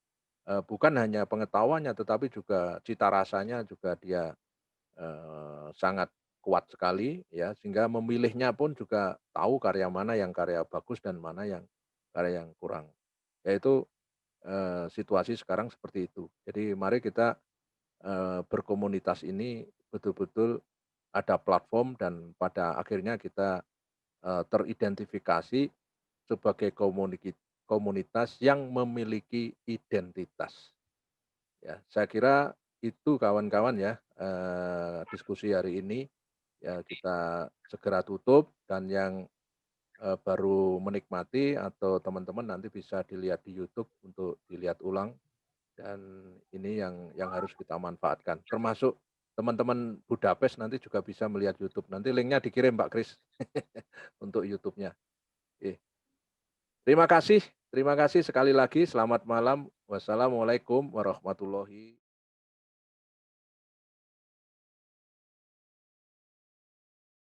bukan hanya pengetahuannya tetapi juga cita rasanya juga dia sangat kuat sekali ya, sehingga memilihnya pun juga tahu karya mana yang karya bagus dan mana yang karya yang kurang. Yaitu situasi sekarang seperti itu. Jadi mari kita berkomunitas ini betul-betul ada platform dan pada akhirnya kita teridentifikasi sebagai komunitas yang memiliki identitas. Ya, saya kira itu kawan-kawan ya diskusi hari ini. Ya kita segera tutup, dan yang baru menikmati atau teman-teman nanti bisa dilihat di YouTube untuk dilihat ulang. Dan ini yang harus kita manfaatkan. Termasuk teman-teman Budapest nanti juga bisa melihat YouTube. Nanti linknya dikirim Pak Kris untuk YouTube-nya. Terima kasih sekali lagi. Selamat malam. Wassalamualaikum warahmatullahi